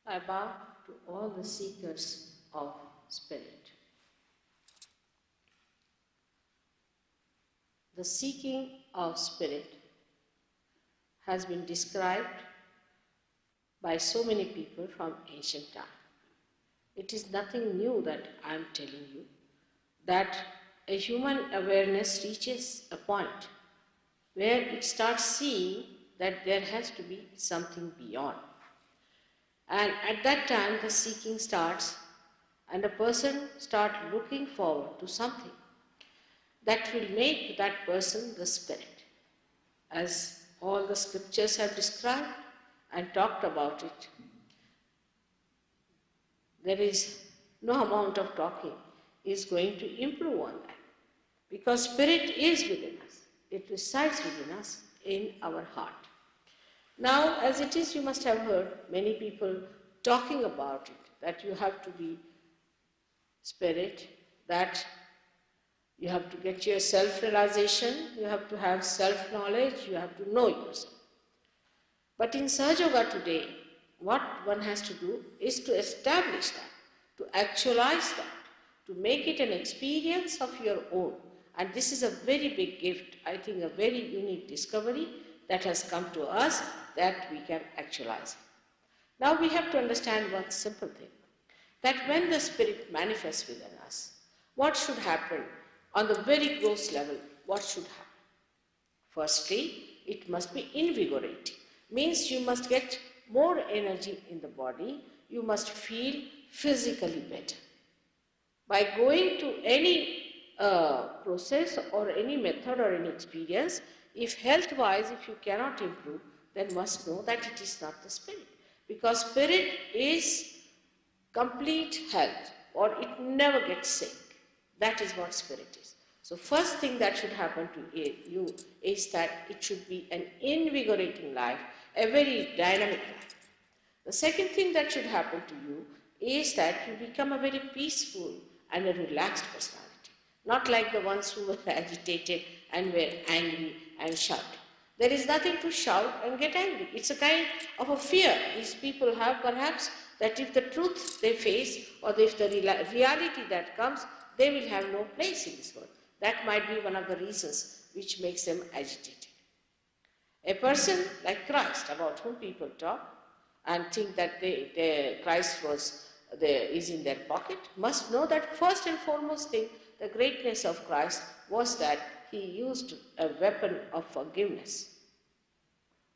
I bow to all the seekers of spirit. The seeking of spirit has been described by so many people from ancient time. It is nothing new that I am telling you, that a human awareness reaches a point where it starts seeing that there has to be something beyond. And at that time the seeking starts and a person starts looking forward to something that will make that person the spirit. As all the scriptures have described and talked about it, there is no amount of talking is going to improve on that. Because spirit is within us. It resides within us in our heart. Now, as it is, you must have heard many people talking about it, that you have to be spirit, that you have to get your self-realization, you have to have self-knowledge, you have to know yourself. But in Sahaja Yoga today, what one has to do is to establish that, to actualize that, to make it an experience of your own. And this is a very big gift, I think a very unique discovery that has come to us that we can actualize. Now we have to understand one simple thing, that when the spirit manifests within us, what should happen on the very gross level, what should happen? Firstly, it must be invigorating. Means you must get more energy in the body, you must feel physically better. By going to any process or any method or any experience, if health-wise, if you cannot improve, then must know that it is not the spirit. Because spirit is complete health, or it never gets sick. That is what spirit is. So first thing that should happen to you is that it should be an invigorating life, a very dynamic life. The second thing that should happen to you is that you become a very peaceful and a relaxed personality. Not like the ones who were agitated and were angry and shouting. There is nothing to shout and get angry. It's a kind of a fear these people have perhaps, that if the truth they face or if the reality that comes, they will have no place in this world. That might be one of the reasons which makes them agitated. A person like Christ, about whom people talk and think that Christ is in their pocket, must know that first and foremost thing, the greatness of Christ was that he used a weapon of forgiveness.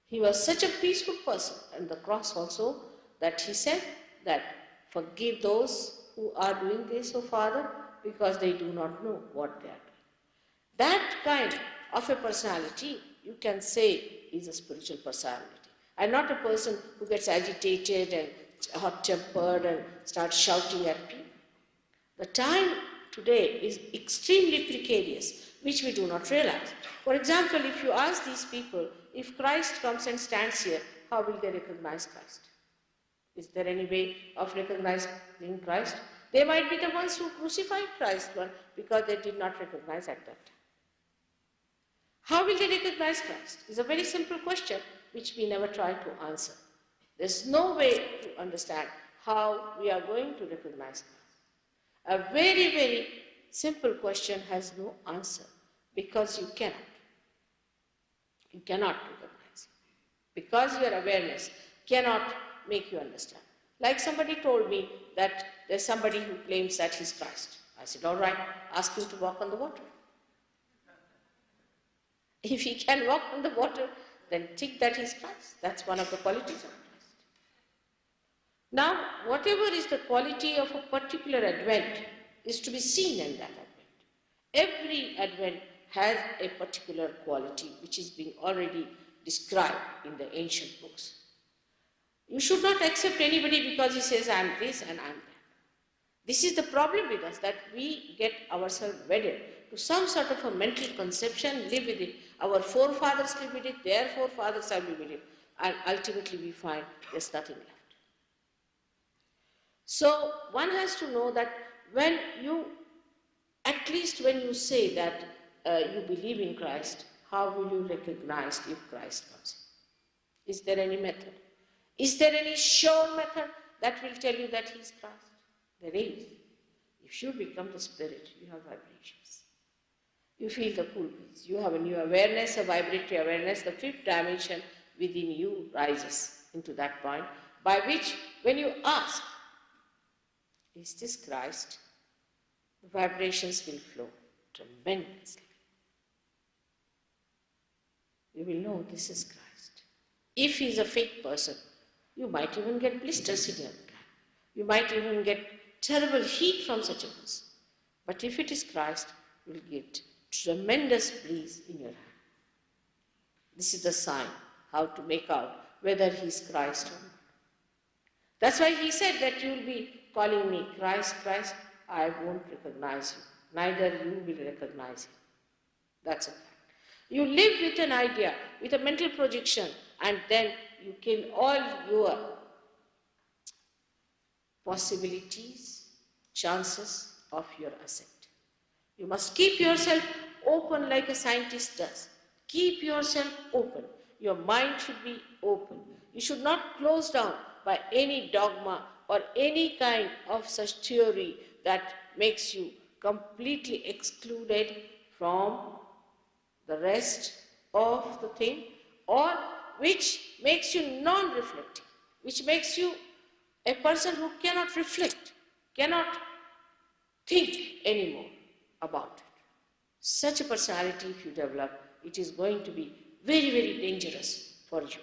He was such a peaceful person, and the cross also, that he said that forgive those who are doing this, O Father, because they do not know what they are doing. That kind of a personality, you can say, is a spiritual personality, and not a person who gets agitated and hot-tempered and starts shouting at people. The time today is extremely precarious, which we do not realize. For example, if you ask these people, if Christ comes and stands here, how will they recognize Christ? Is there any way of recognizing Christ? They might be the ones who crucified Christ because they did not recognize at that time. How will they recognize Christ? It's a very simple question which we never try to answer. There's no way to understand how we are going to recognize Christ. A very, very simple question has no answer, because you cannot. You cannot recognize it, because your awareness cannot make you understand. Like somebody told me that there's somebody who claims that he's Christ. I said, all right, ask him to walk on the water. If he can walk on the water, then think that he's Christ. That's one of the qualities of Christ. Now, whatever is the quality of a particular advent is to be seen in that advent. Every advent has a particular quality which is being already described in the ancient books. You should not accept anybody because he says, I am this and I am that. This is the problem with us, that we get ourselves wedded to some sort of a mental conception, live with it. Our forefathers live with it, their forefathers have lived with it, and ultimately we find there's nothing left. So one has to know that when you, at least when you say that you believe in Christ, how will you recognize if Christ comes in? Is there any method? Is there any sure method that will tell you that he is Christ. There is. If you become the spirit, you have vibrations. You feel the cool breeze. You have a new awareness, a vibratory awareness. The fifth dimension within you rises into that point, by which when you ask, is this Christ? The vibrations will flow tremendously. You will know this is Christ. If he is a fake person, you might even get blisters in your hand. You might even get terrible heat from such a person. But if it is Christ, you will get tremendous breeze in your hand. This is the sign how to make out whether he is Christ or not. That's why he said that you will be calling me Christ, Christ, I won't recognize you. Neither you will recognize him. That's a fact. You live with an idea, with a mental projection, and then you kill all your possibilities, chances of your ascent. You must keep yourself open like a scientist does. Keep yourself open. Your mind should be open. You should not close down by any dogma or any kind of such theory that makes you completely excluded from the rest of the thing, or which makes you non-reflective, which makes you a person who cannot reflect, cannot think anymore about it. Such a personality, if you develop, it is going to be very, very dangerous for you.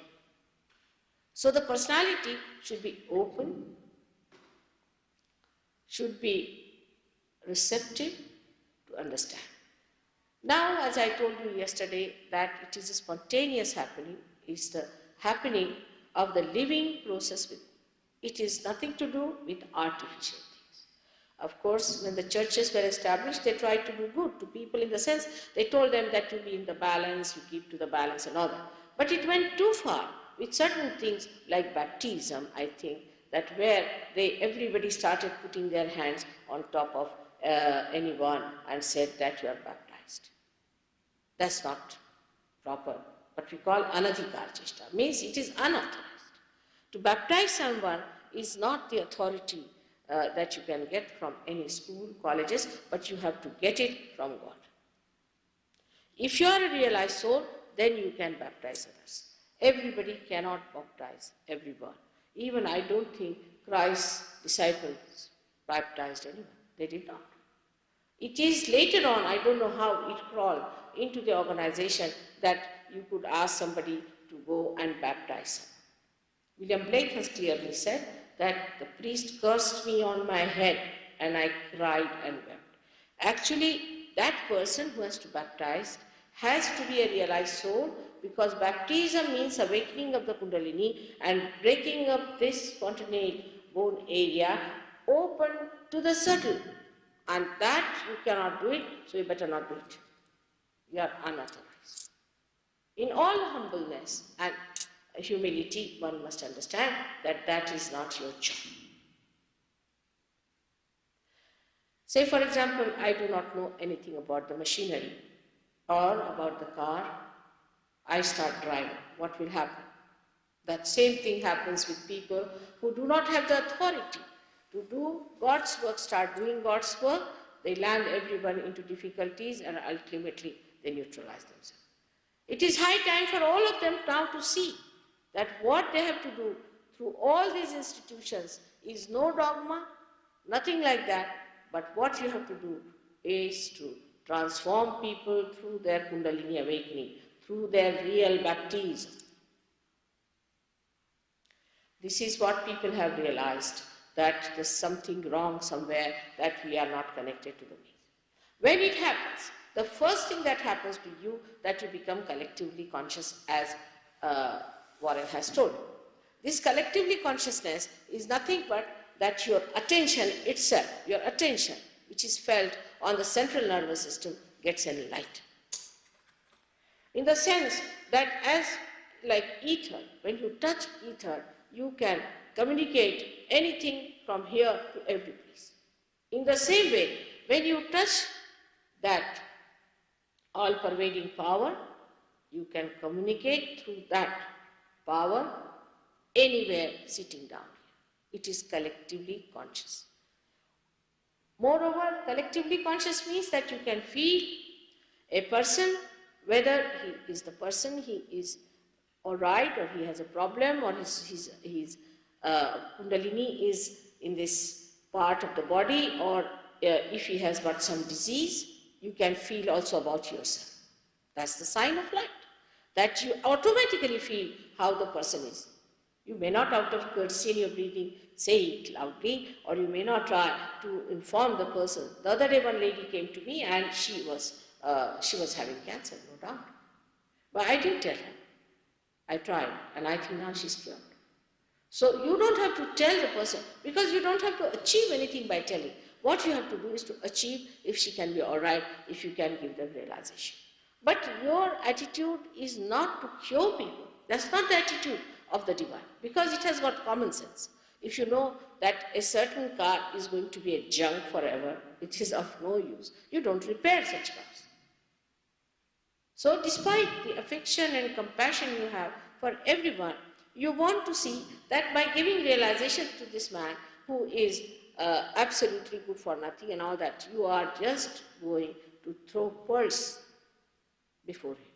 So the personality should be open, should be receptive to understand. Now, as I told you yesterday, that it is a spontaneous happening, is the happening of the living process with. It is nothing to do with artificial things. Of course, when the churches were established, they tried to do good to people in the sense, they told them that you be in the balance, you keep to the balance and all that. But it went too far with certain things like baptism, I think, that where everybody started putting their hands on top of anyone and said that you are baptized. That's not proper. What we call anadhikar cheshta, means it is unauthorized. To baptize someone is not the authority that you can get from any school, colleges, but you have to get it from God. If you are a realized soul, then you can baptize others. Everybody cannot baptize everyone. Even I don't think Christ's disciples baptized anyone. They did not. It is later on, I don't know how it crawled into the organization, that you could ask somebody to go and baptize someone. William Blake has clearly said that the priest cursed me on my head and I cried and wept. Actually, that person who has to baptize has to be a realized soul, because baptism means awakening of the Kundalini and breaking up this spontaneous bone area open to the subtle. And that you cannot do it, so you better not do it. You are unauthorized. In all humbleness and humility, one must understand that that is not your job. Say, for example, I do not know anything about the machinery or about the car. I start driving. What will happen? That same thing happens with people who do not have the authority to do God's work, start doing God's work. They land everyone into difficulties and ultimately they neutralize themselves. It is high time for all of them now to see that what they have to do through all these institutions is no dogma, nothing like that, but what you have to do is to transform people through their Kundalini awakening, through their real baptism. This is what people have realized, that there's something wrong somewhere, that we are not connected to the means. When it happens, the first thing that happens to you, that you become collectively conscious, as Warren has told. This collectively consciousness is nothing but that your attention itself, your attention, which is felt on the central nervous system, gets enlightened. In the sense that as like ether, when you touch ether, you can communicate anything from here to every place. In the same way, when you touch that all-pervading power, you can communicate through that power anywhere sitting down here. It is collectively conscious. Moreover, collectively conscious means that you can feel a person, whether he is the person, he is all right, or he has a problem, or his Kundalini is in this part of the body, or if he has got some disease, you can feel also about yourself. That's the sign of light, that you automatically feel how the person is. You may not, out of courtesy in your breathing, say it loudly, or you may not try to inform the person. The other day one lady came to me and she was having cancer, no doubt. But I didn't tell her. I tried, and I think now she's cured. So you don't have to tell the person, because you don't have to achieve anything by telling. What you have to do is to achieve if she can be all right, if you can give them realization. But your attitude is not to cure people. That's not the attitude of the divine, because it has got common sense. If you know that a certain car is going to be a junk forever, it is of no use. You don't repair such cars. So despite the affection and compassion you have for everyone, you want to see that by giving realization to this man who is absolutely good for nothing and all that, you are just going to throw pearls before him.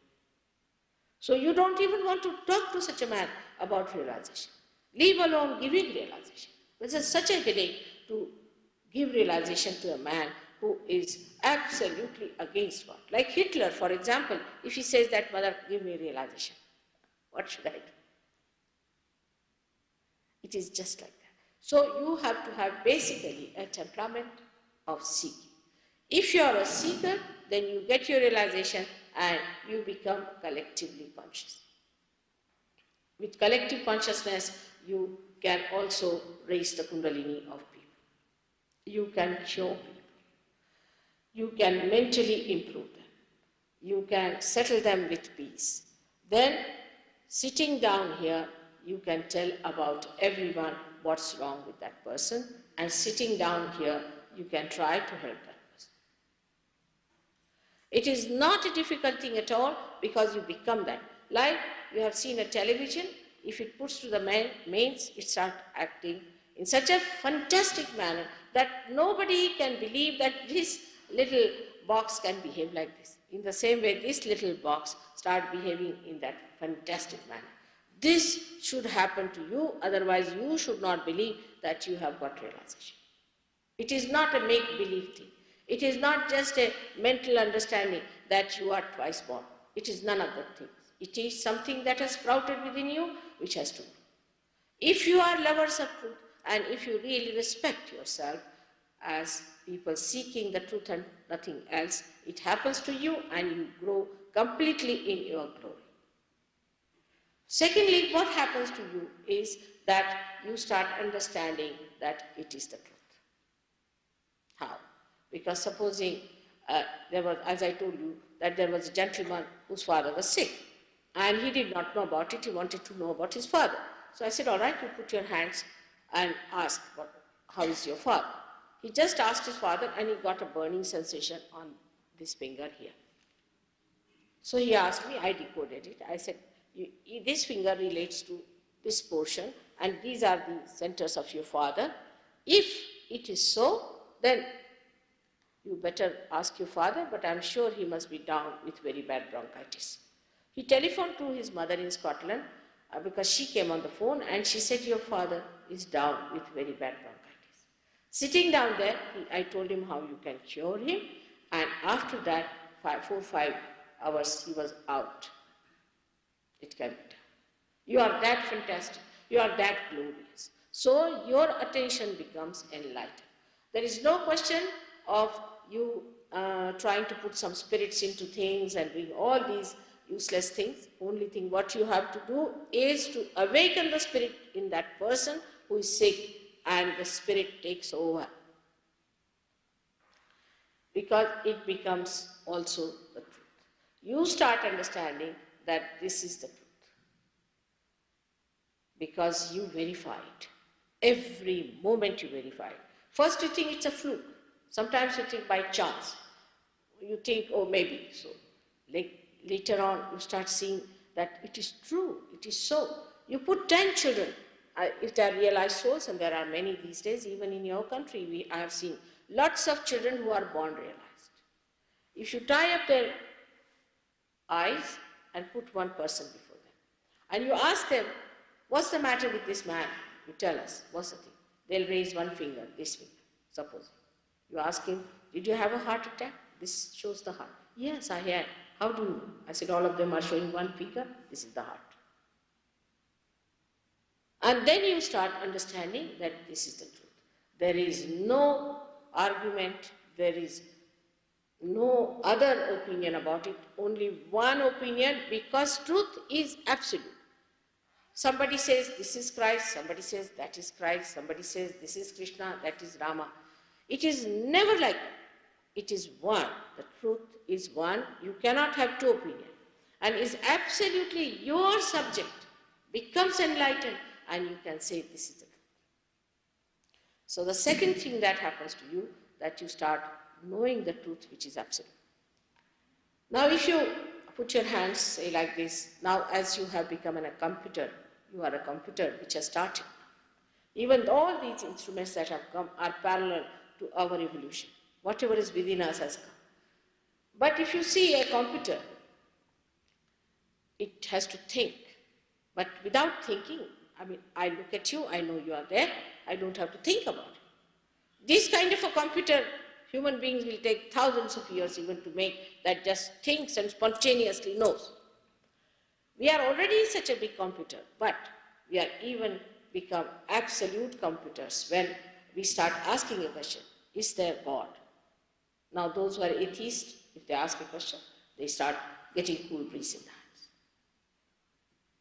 So you don't even want to talk to such a man about realization. Leave alone giving realization. This is such a headache to give realization to a man who is absolutely against God. Like Hitler, for example, if he says that, mother, give me realization, what should I do? It is just like that. So you have to have basically a temperament of seeking. If you are a seeker, then you get your realization and you become collectively conscious. With collective consciousness, you can also raise the Kundalini of people. You can cure people. You can mentally improve them. You can settle them with peace. Then, sitting down here, you can tell about everyone what's wrong with that person, and sitting down here, you can try to help that person. It is not a difficult thing at all, because you become that. Like you have seen a television, if it puts to the mains, it starts acting in such a fantastic manner that nobody can believe that this little box can behave like this. In the same way, this little box starts behaving in that fantastic manner. This should happen to you, otherwise you should not believe that you have got realization. It is not a make-believe thing. It is not just a mental understanding that you are twice born. It is none of the things. It is something that has sprouted within you, which has to grow. If you are lovers of truth, and if you really respect yourself as people seeking the truth and nothing else, it happens to you and you grow completely in your glory. Secondly, what happens to you is that you start understanding that it is the truth. How? Because supposing there was, as I told you, that there was a gentleman whose father was sick, and he did not know about it, he wanted to know about his father. So I said, all right, you put your hands and ask, how is your father? He just asked his father and he got a burning sensation on this finger here. So he asked me, I decoded it. I said, this finger relates to this portion and these are the centers of your father. If it is so, then you better ask your father, but I'm sure he must be down with very bad bronchitis. He telephoned to his mother in Scotland because she came on the phone and she said, your father is down with very bad bronchitis. Sitting down there, I told him how you can cure him, and after that, 4 or 5 hours, he was out. It can be done. You are that fantastic. You are that glorious. So your attention becomes enlightened. There is no question of you trying to put some spirits into things and doing all these useless things. Only thing what you have to do is to awaken the spirit in that person who is sick, and the spirit takes over. Because it becomes also the truth. You start understanding that this is the truth. Because you verify it. Every moment you verify it. First you think it's a fluke. Sometimes you think by chance. You think, oh, maybe so. Later on, you start seeing that it is true, it is so. You put 10 children if they are realized souls, and there are many these days, even in your country, I have seen lots of children who are born realized. If you tie up their eyes and put one person before them, and you ask them, what's the matter with this man? You tell us, what's the thing? They'll raise one finger, this finger, suppose. You ask him, did you have a heart attack? This shows the heart. Yes, I had. How do you know? I said, all of them are showing one finger, this is the heart. And then you start understanding that this is the truth. There is no argument, there is no other opinion about it, only one opinion, because truth is absolute. Somebody says this is Christ, somebody says that is Christ, somebody says this is Krishna, that is Rama. It is never like that. It is one. The truth is one. You cannot have two opinions. And is absolutely your subject becomes enlightened, and you can say this is the truth. So the second thing that happens to you, that you start knowing the truth which is absolute. Now if you put your hands, say like this, now as you have become a computer, you are a computer which has started. Even all these instruments that have come are parallel to our evolution. Whatever is within us has come. But if you see a computer, it has to think. But without thinking, I mean, I look at you, I know you are there, I don't have to think about it. This kind of a computer, human beings will take thousands of years even to make, that just thinks and spontaneously knows. We are already such a big computer, but we are even become absolute computers when we start asking a question, is there God? Now those who are atheists, if they ask a question, they start getting cool breeze in the hands.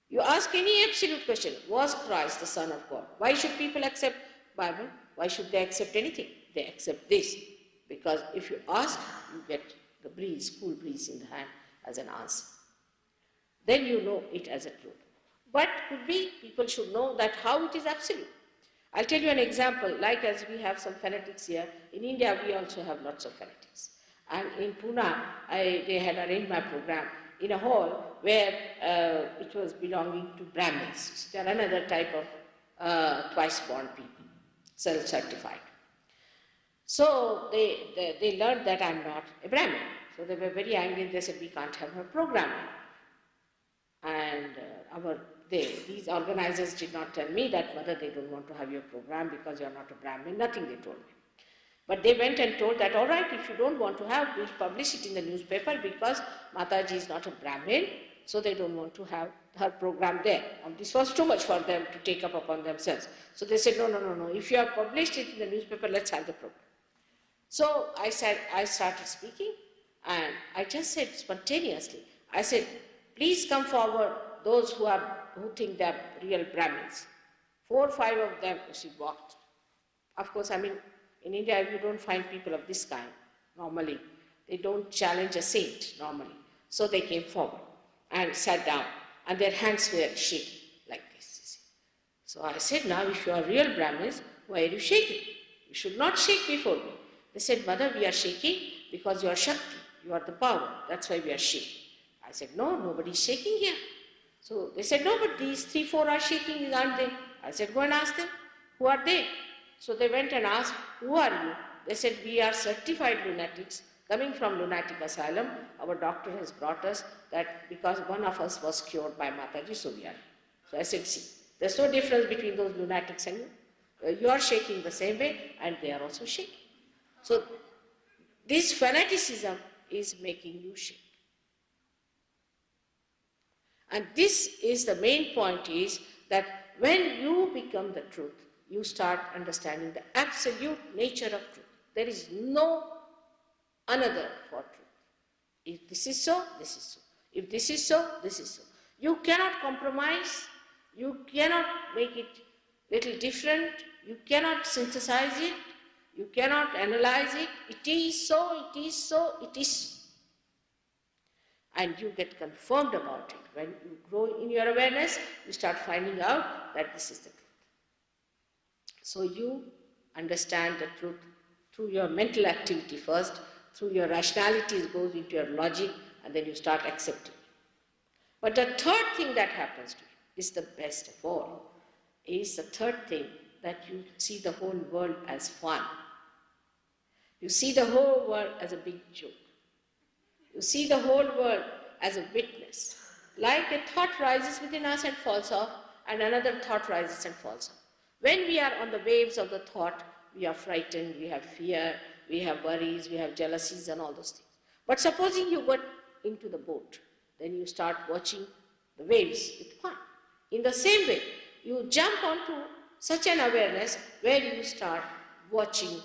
You ask any absolute question, was Christ the Son of God? Why should people accept Bible? Why should they accept anything? They accept this, because if you ask, you get the breeze, cool breeze in the hand as an answer. Then you know it as a truth. But could be, people should know that how it is absolute. I'll tell you an example, like as we have some fanatics here, in India we also have lots of fanatics. And in Pune, they had arranged my program in a hall where it was belonging to Brahmins. They are another type of twice born people, self-certified. So they learned that I'm not a Brahmin. So they were very angry, they said, we can't have her program. And these organizers did not tell me that whether they don't want to have your program because you're not a Brahmin, nothing they told me. But they went and told that, all right, if you don't want to have, we'll publish it in the newspaper because Mataji is not a Brahmin, so they don't want to have her program there. And this was too much for them to take up upon themselves. So they said, no, if you have published it in the newspaper, let's have the program. So I started speaking, and I just said spontaneously, I said, please come forward, those who think they are real Brahmins. 4 or 5 of them, she walked. Of course, I mean, in India, you don't find people of this kind, normally. They don't challenge a saint, normally. So they came forward and sat down, and their hands were shaking, like this, you see. So I said, now if you are real Brahmins, why are you shaking? You should not shake before me. They said, Mother, we are shaking because you are Shakti, you are the power, that's why we are shaking. I said, no, nobody is shaking here. So they said, no, but these 3, 4 are shaking, aren't they? I said, go and ask them, who are they? So they went and asked, who are you? They said, we are certified lunatics coming from lunatic asylum. Our doctor has brought us that because one of us was cured by Mataji, so we are. So I said, see, there's no difference between those lunatics and you. You are shaking the same way and they are also shaking. So this fanaticism is making you shake. And this is the main point, is that when you become the truth, you start understanding the absolute nature of truth. There is no another for truth. If this is so, this is so. If this is so, this is so. You cannot compromise, you cannot make it little different, you cannot synthesize it, you cannot analyze it. It is so, it is so, it is so. And you get confirmed about it. When you grow in your awareness, you start finding out that this is the truth. So you understand the truth through your mental activity first, through your rationality, it goes into your logic, and then you start accepting. But the third thing that happens to you is the best of all. is the third thing, that you see the whole world as fun. You see the whole world as a big joke. You see the whole world as a witness. Like a thought rises within us and falls off, and another thought rises and falls off. When we are on the waves of the thought, we are frightened, we have fear, we have worries, we have jealousies and all those things. But supposing you got into the boat, then you start watching the waves with fun. In the same way, you jump onto such an awareness where you start watching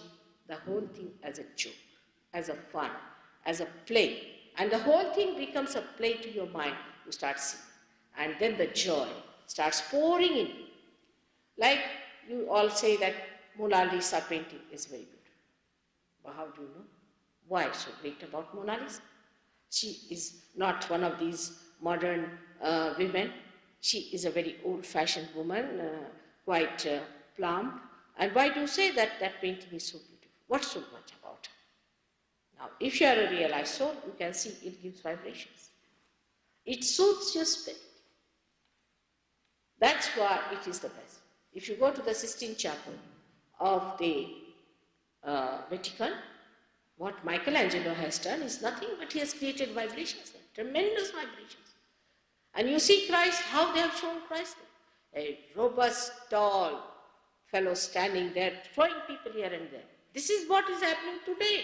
the whole thing as a joke, as a fun, as a play. And the whole thing becomes a play to your mind. You start seeing. And then the joy starts pouring in. Like you all say that Mona Lisa painting is very beautiful. But how do you know? Why so great about Mona Lisa? She is not one of these modern women. She is a very old-fashioned woman, quite plump. And why do you say that that painting is so beautiful? What's so much about her? Now, if you are a realized soul, you can see it gives vibrations. It soothes your spirit. That's why it is the best. If you go to the Sistine Chapel of the Vatican, what Michelangelo has done is nothing but he has created vibrations there, tremendous vibrations. And you see Christ, how they have shown Christ there. A robust, tall fellow standing there, throwing people here and there. This is what is happening today.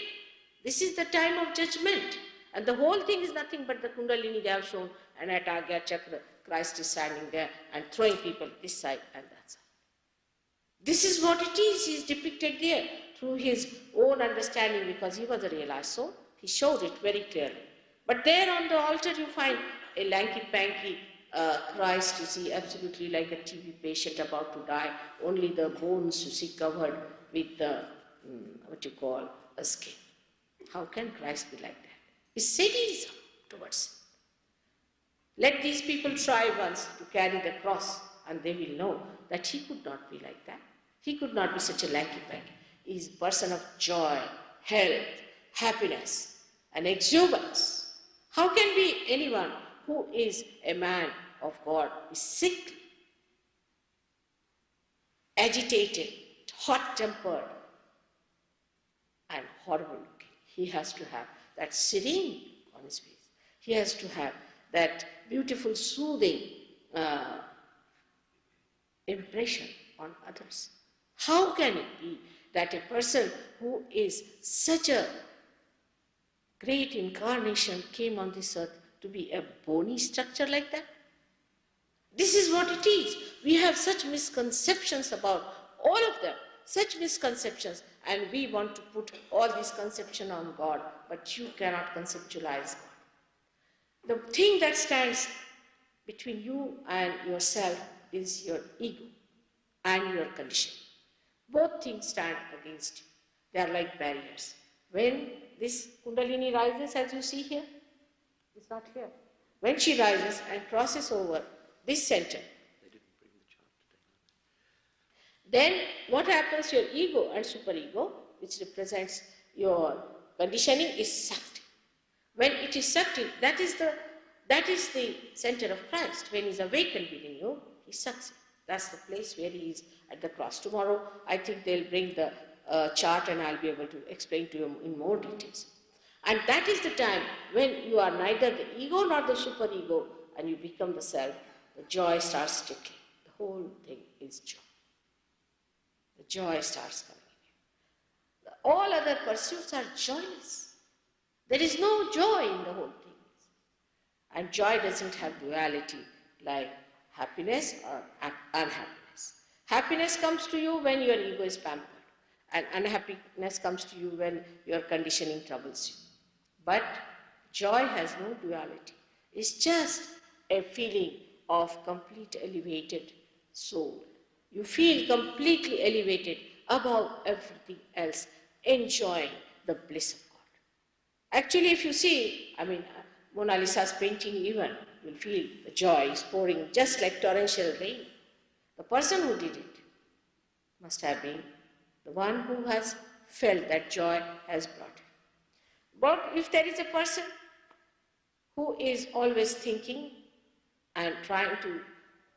This is the time of judgment. And the whole thing is nothing but the Kundalini they have shown, and at Agya Chakra, Christ is standing there and throwing people this side and that side. This is what it is. He is depicted there through his own understanding, because he was a realized soul. He showed it very clearly. But there on the altar you find a lanky-panky Christ, you see, absolutely like a TB patient about to die. Only the bones, you see, covered with the, what you call, a skin. How can Christ be like that? It's sadism towards him. Let these people try once to carry the cross, and they will know that he could not be like that. He could not be such a lanky-panky. He is a person of joy, health, happiness, and exuberance. How can be anyone who is a man of God is sickly, agitated, hot-tempered, and horrible looking? He has to have that serene on his face. He has to have that beautiful, soothing impression on others. How can it be that a person who is such a great incarnation came on this earth to be a bony structure like that? This is what it is. We have such misconceptions about all of them, such misconceptions, and we want to put all these conceptions on God, but you cannot conceptualize God. The thing that stands between you and yourself is your ego and your condition. Both things stand against you. They are like barriers. When this Kundalini rises, as you see here, it's not here. When she rises and crosses over this center, then what happens? Your ego and superego, which represents your conditioning, is sucked. When it is sucked in, that is the center of Christ. When he is awakened within you, he sucks it. That's the place where he is at the cross. Tomorrow, I think they'll bring the chart and I'll be able to explain to you in more details. And that is the time when you are neither the ego nor the superego, and you become the self. The joy starts trickling. The whole thing is joy. The joy starts coming in you. All other pursuits are joyless. There is no joy in the whole thing. And joy doesn't have duality like happiness or unhappiness. Happiness comes to you when your ego is pampered, and unhappiness comes to you when your conditioning troubles you. But joy has no duality. It's just a feeling of complete elevated soul. You feel completely elevated above everything else, enjoying the bliss of God. Actually, if you see, Mona Lisa's painting even, you'll feel the joy is pouring just like torrential rain. The person who did it must have been the one who has felt that joy has brought it. But if there is a person who is always thinking and trying to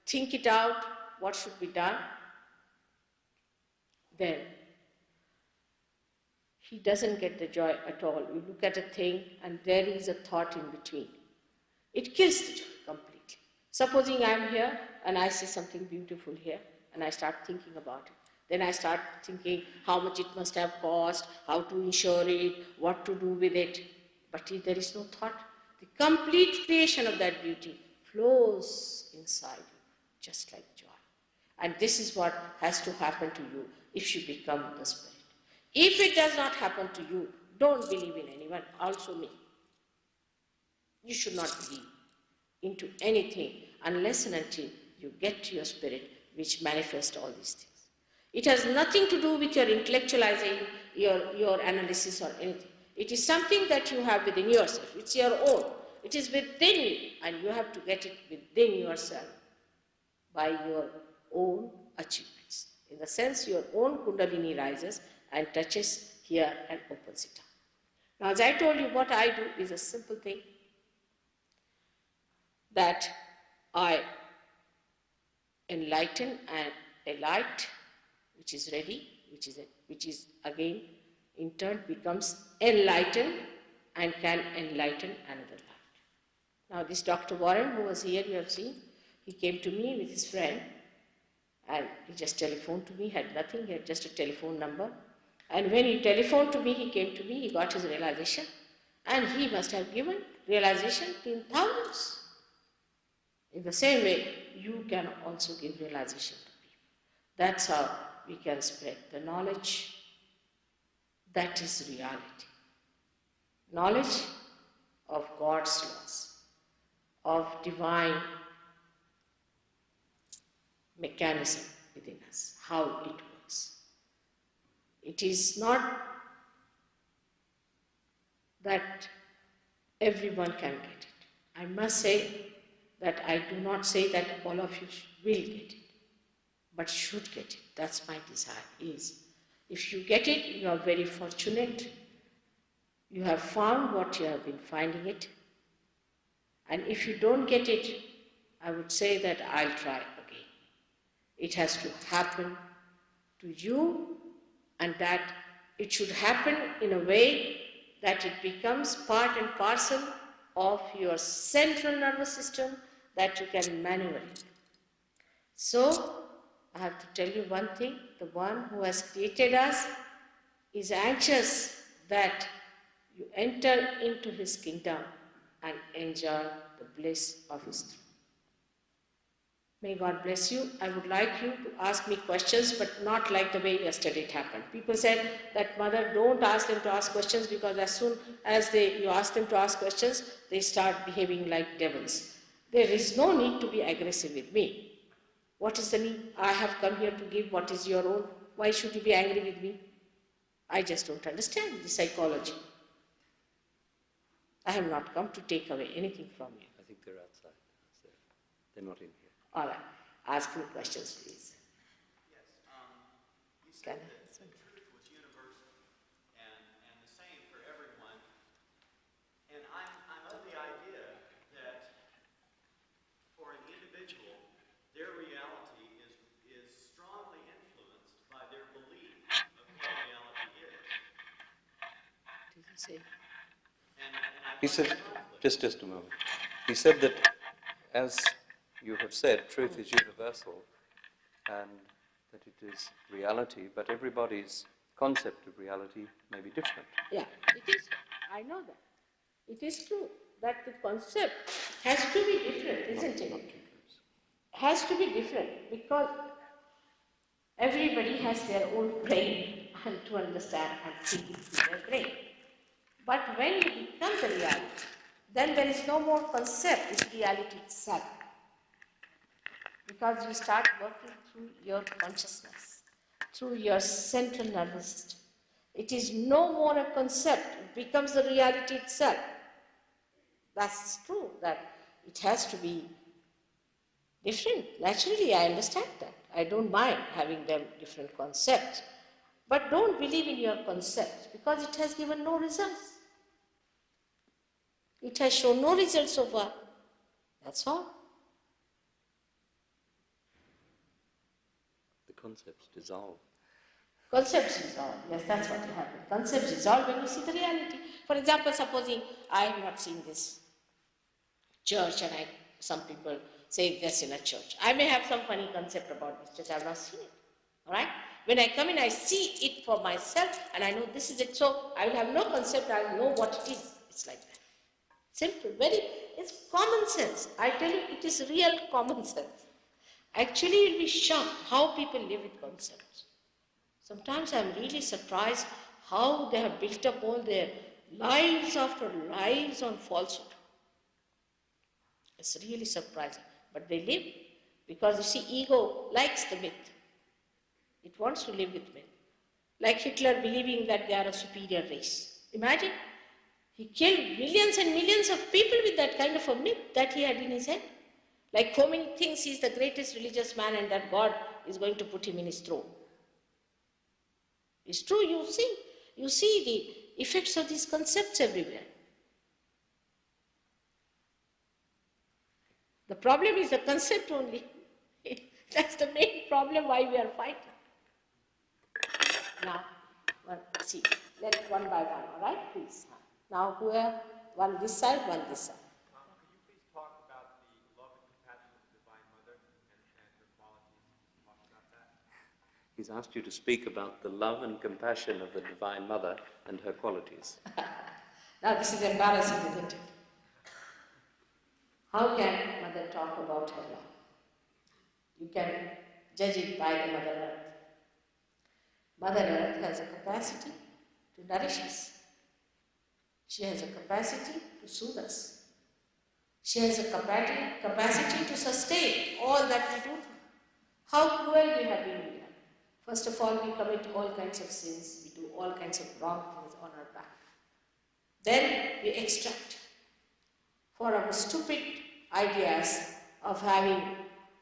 think it out, what should be done, then he doesn't get the joy at all. You look at a thing and there is a thought in between. It kills the joy completely. Supposing I'm here and I see something beautiful here and I start thinking about it. Then I start thinking how much it must have cost, how to insure it, what to do with it. But if there is no thought, the complete creation of that beauty flows inside you, just like joy. And this is what has to happen to you if you become the Spirit. If it does not happen to you, don't believe in anyone, also me. You should not believe into anything unless and until you get to your Spirit, which manifests all these things. It has nothing to do with your intellectualizing, your analysis or anything. It is something that you have within yourself. It's your own. It is within you, and you have to get it within yourself by your own achievements. In the sense, your own Kundalini rises and touches here and opens it up. Now, as I told you, what I do is a simple thing, that I enlighten and a light which is ready, which is again in turn becomes enlightened and can enlighten another light. Now this Dr. Warren, who was here, you have seen, he came to me with his friend and he just telephoned to me, had nothing, he had just a telephone number. And when he telephoned to me, he came to me, he got his realization, and he must have given realization in thousands. In the same way, you can also give realization to people. That's how we can spread the knowledge that is reality. Knowledge of God's laws, of divine mechanism within us, how it works. It is not that everyone can get it. I must say that I do not say that all of you will get it, but should get it. That's my desire is. If you get it, you are very fortunate. You have found what you have been finding it. And if you don't get it, I would say that I'll try again. It has to happen to you, and that it should happen in a way that it becomes part and parcel of your central nervous system that you can maneuver it. So, I have to tell you one thing, the one who has created us is anxious that you enter into his kingdom and enjoy the bliss of his throne. May God bless you. I would like you to ask me questions, but not like the way yesterday it happened. People said that, Mother, don't ask them to ask questions because as soon as you ask them to ask questions, they start behaving like devils. There is no need to be aggressive with me. What is the need? I have come here to give what is your own. Why should you be angry with me? I just don't understand the psychology. I have not come to take away anything from you. I think they're outside. They're not in here. All right. Ask me questions, please. Yes. You said that the truth was universal and the same for everyone. And I'm of the idea that for an individual, their reality is strongly influenced by their belief of what reality is. Did you say? He said, just a moment. He said that, as you have said, truth is universal and that it is reality, but everybody's concept of reality may be different. Yeah, it is. I know that. It is true that the concept has to be different, isn't it? Has to be different because everybody has their own brain and to understand and think it through their brain. But when you become the reality, then there is no more concept, it's reality itself. Because you start working through your consciousness, through your central nervous system. It is no more a concept, it becomes the reality itself. That's true, that it has to be different. Naturally, I understand that. I don't mind having them different concepts. But don't believe in your concepts because it has given no results. It has shown no results so far. That's all. concepts dissolve. Concepts dissolve, yes, that's what happens. Concepts dissolve when you see the reality. For example, supposing I have not seen this church and some people say this in a church. I may have some funny concept about this church, I have not seen it. Alright? When I come in, I see it for myself and I know this is it. So I will have no concept, I will know what it is. It's like that. Simple, it's common sense. I tell you, it is real common sense. Actually, you'll be shocked how people live with concepts. Sometimes I'm really surprised how they have built up all their lives after lives on falsehood. It's really surprising. But they live because you see, ego likes the myth. It wants to live with myth. Like Hitler believing that they are a superior race. Imagine, he killed millions and millions of people with that kind of a myth that he had in his head. Like Khomeini thinks he's the greatest religious man and that God is going to put him in his throne. It's true, you see the effects of these concepts everywhere. The problem is the concept only. That's the main problem why we are fighting. Now, see, let's one by one, all right, please. Now, one this side, one this side. Could you please talk about the love and compassion of the Divine Mother and her qualities? Talk about that. He's asked you to speak about the love and compassion of the Divine Mother and her qualities. Now, this is embarrassing, isn't it? How can Mother talk about her love? You can judge it by the Mother Earth. Mother Earth has a capacity to nourish us. She has a capacity to soothe us. She has a capacity to sustain all that we do. How cruel we have been with her. First of all, we commit all kinds of sins. We do all kinds of wrong things on our back. Then we extract. For our stupid ideas of having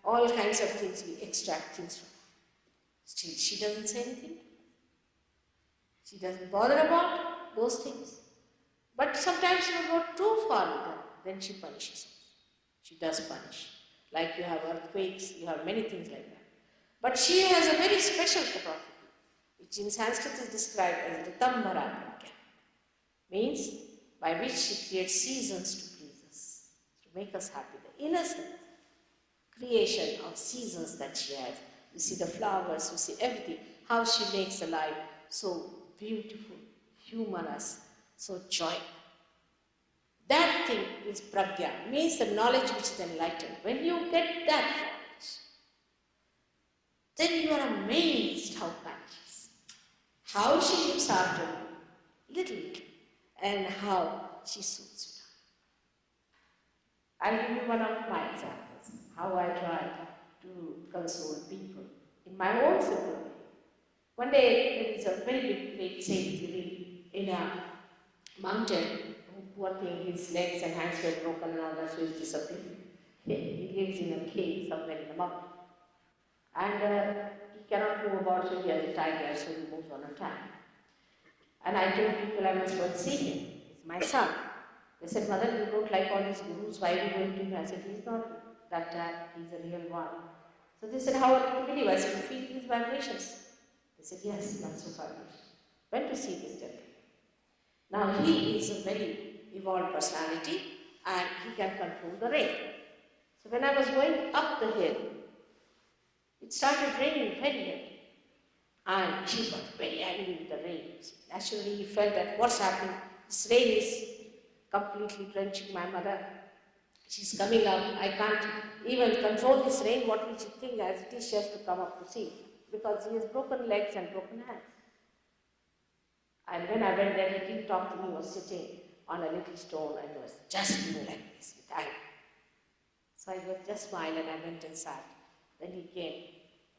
all kinds of things, we extract things from her. Still, she doesn't say anything. She doesn't bother about those things. But sometimes we go too far with her, then she punishes us. She does punish. Like you have earthquakes, you have many things like that. But she has a very special capacity, which in Sanskrit is described as Ritam, means by which she creates seasons to please us, to make us happy. The innocent creation of seasons that she has. You see the flowers, you see everything, how she makes the life so beautiful, humorous, so joyful. That thing is pragya, means the knowledge which is enlightened. When you get that knowledge, then you are amazed how kind she is. How she looks after you, little, and how she soothes you. I'll give you one of my examples, how I try to console people in my own simple way. One day, there is a very big great saint in a mountain. Poor thing, his legs and hands were broken and all that, so he's disappeared. He lives in a cave somewhere in the mountain. And he cannot move about, so he has a tiger, so he moves on a time. And I told people I must go and see him. He's my son. They said, Mother, you don't like all these gurus, why are you going to him? I said, he's not that type, he's a real one. So they said, how do you believe? I said, you feel his vibrations? They said, yes, that's so vibration. Went to see this gentleman. Now he is a very evolved personality and he can control the rain. So when I was going up the hill, it started raining very heavily. And he got very angry with the rain. Naturally, he felt that what's happening? This rain is completely drenching my mother. She's coming up. I can't even control this rain. What will she think as it is? She has to come up to see. Because he has broken legs and broken hands. And when I went there, he didn't talk to me. He was sitting on a little stone and was just doing like this with anger. So I was just smiling and I went inside. Then he came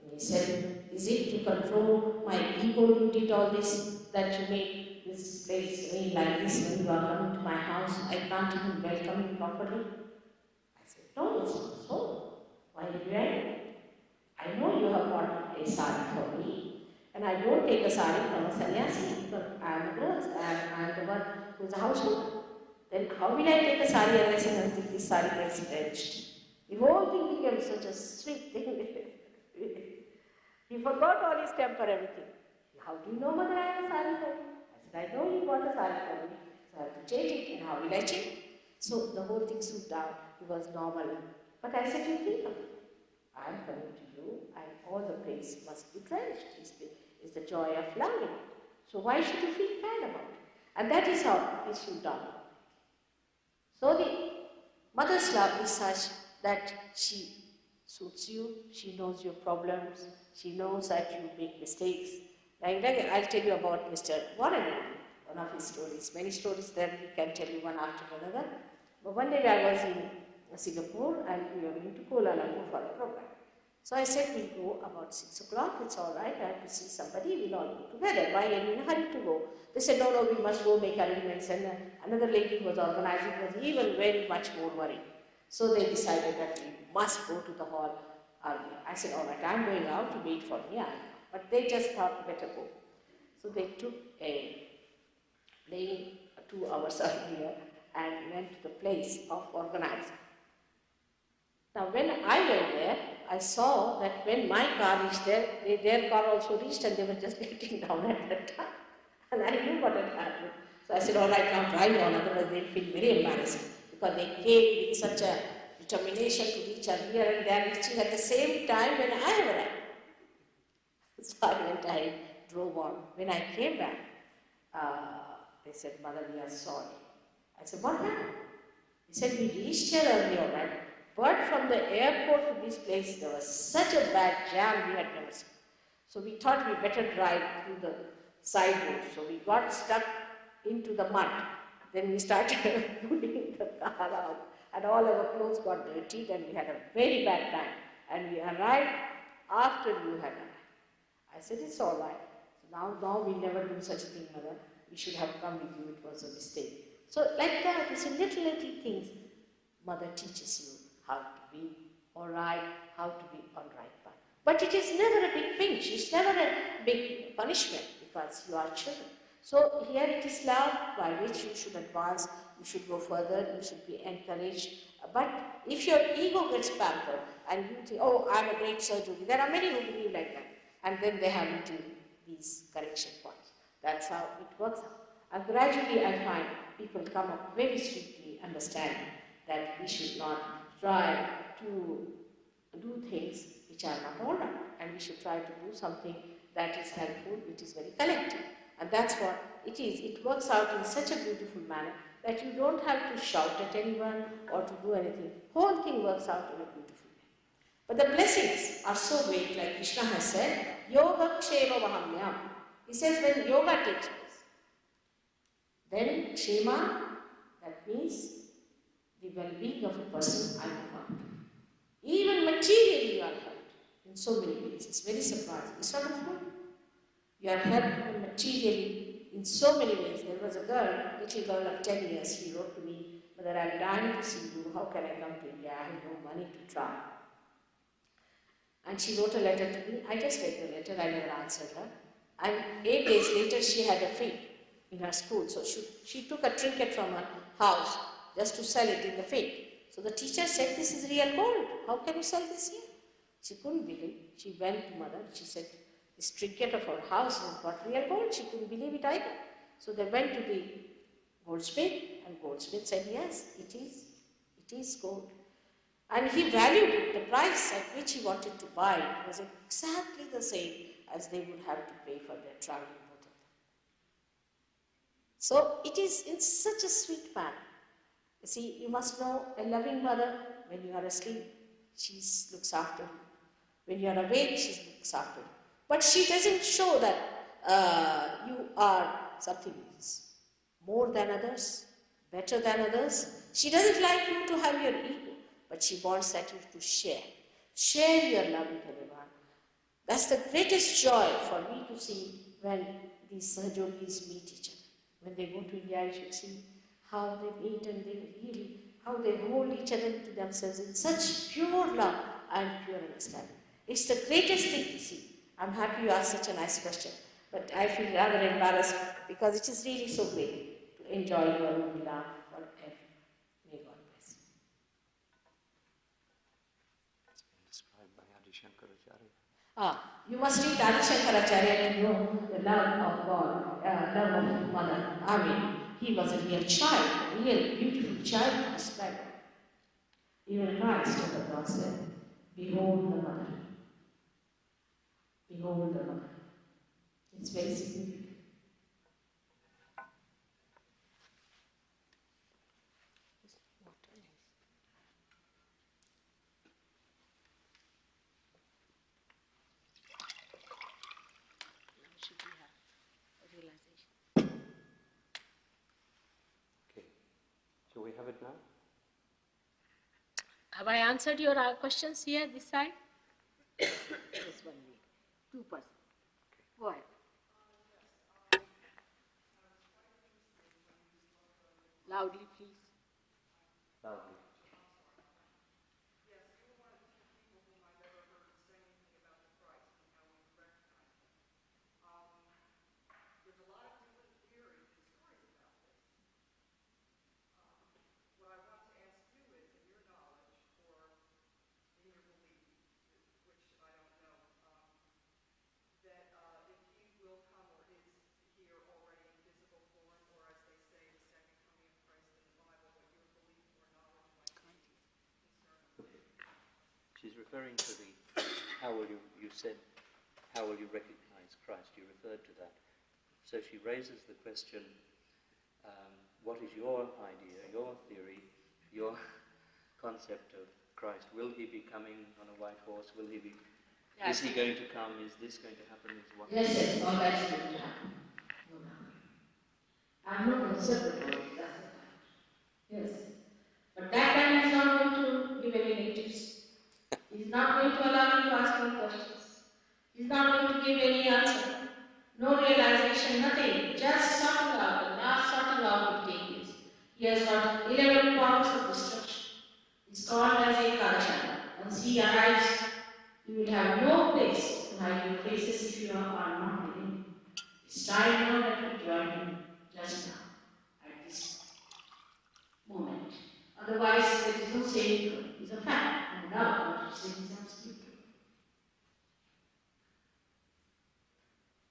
and he said, is it to control my ego you did all this, that you made this place rain like this when you are coming to my house? I can't even welcome you properly. I said, no, it's not so. Why are you angry? I know you have bought a sari for me, and I don't take a sari from a sannyasi, but I am a girl, I am the one who is a householder. Then how will I take a sari unless and until this sari gets drenched? The whole thing became such a sweet thing. He forgot all his temper, everything. How do you know, mother, I have a sari for you? I said, I know you bought a sari for me, so I have to change it. And how will I change? So the whole thing stood down. He was normal. But I said, you think of it. I am coming to you, and all the praise must be drenched. Is the joy of loving. So why should you feel bad about it? And that is how it stood down. So the mother's love is such that she suits you, she knows your problems, she knows that you make mistakes. Like I'll tell you about Mr. Warren, one of his stories. Many stories that we can tell you one after another. But one day I was in Singapore and we were going to Kuala Lumpur for a program. So I said, we'll go about 6 o'clock, it's all right, I have to see somebody, we'll all go together. Why are you in a hurry to go? They said, no, we must go make arrangements. And another lady who was organizing was even very much more worried. So they decided that we must go to the hall early. I said, all right, I'm going out to wait for me. But they just thought, better go. So they took a plane 2 hours earlier and went to the place of organizing. Now when I went there, I saw that when my car reached there, their car also reached and they were just getting down at that time. And I knew what had happened. So I said, all right, now drive on, otherwise they'll feel very embarrassed. Because they came with such a determination to reach earlier and they are reaching at the same time when I have arrived. So I drove on. When I came back, they said, Mother, we are sorry. I said, what happened? He said, we reached here early, all right. But from the airport to this place, there was such a bad jam we had never seen. So we thought we better drive through the side road. So we got stuck into the mud. Then we started pulling the car out and all our clothes got dirtied and we had a very bad time. And we arrived after you had arrived. I said, it's all right. So now we never do such a thing, Mother. We should have come with you. It was a mistake. So like that, you see, little things. Mother teaches you how to be all right, how to be on right path. But it is never a big pinch. It's never a big punishment because you are children. So here it is love by which you should advance, you should go further, you should be encouraged. But if your ego gets pampered and you think, oh, I'm a great surgeon, there are many who believe like that. And then they have little these correction points. That's how it works out. And gradually I find people come up very sweetly understanding that we should not try to do things which are not all right. And we should try to do something that is helpful, which is very collective. And that's what it is. It works out in such a beautiful manner that you don't have to shout at anyone or to do anything. Whole thing works out in a beautiful way. But the blessings are so great, like Krishna has said, Yoga Kshema Mahamyam. He says when yoga takes place, then Kshema, that means the well-being of a person I look after. Even materially you are helped in so many ways. It's very surprising. It's not a fool. You are helped even materially in so many ways. There was a little girl of 10 years, she wrote to me, Mother, I'm dying to see you. How can I come to India? I have no money to travel. And she wrote a letter to me. I just read the letter. I never answered her. And 8 days later, she had a fete in her school. So she took a trinket from her house just to sell it in the fete. So the teacher said, this is real gold. How can you sell this here? She couldn't believe. She went to Mother. She said, this trinket of her house has got real gold. She couldn't believe it either. So they went to the goldsmith, and goldsmith said, yes, it is gold. And he valued it. The price at which he wanted to buy it was exactly the same as they would have to pay for their traveling, both of them. So it is in such a sweet manner. You see, you must know a loving mother, when you are asleep, she looks after you. When you are awake, she looks after you. But she doesn't show that you are something more than others, better than others. She doesn't like you to have your ego, but she wants that you to share. Share your love with everyone. That's the greatest joy for me to see when these Sahajogis meet each other. When they go to India, you should see how they meet and how they hold each other to themselves in such pure love and pure understanding. It's the greatest thing to see. I'm happy you asked such a nice question, but I feel rather embarrassed because it is really so great to enjoy your own love forever. May God bless you. It's been described by Adi Shankaracharya. You must read Adi Shankaracharya to know the love of God, love of mother. I mean, he was a real child, a real beautiful child to describe. Even Christ on the cross said, behold the mother. Behold the mother. It's very significant. Okay. Shall we have it now? Have I answered your questions here, this side? Yes, one minute. 2%. Go ahead. Loudly, please. Loudly. She's referring to the, you said, how will you recognize Christ? You referred to that. So she raises the question, what is your idea, your theory, your concept of Christ? Will he be coming on a white horse? Will he be, is he going to come? Is this going to happen? Yes, all that's going to happen. I'm not concerned about it, that's the fact. Yes. But that man is not going to give any negatives. He's not going to allow me to ask any questions. He's not going to give any answer. No realization, nothing. Just sorting out, the last sorting out will take place. He has got 11 powers of destruction. It's called as a Kalashana. Once he arrives, you will have no place to hide your faces if you are not living. It's time now that we join him just now, at this moment. Otherwise, there is no saying it's a fact, and now what you say is absolute.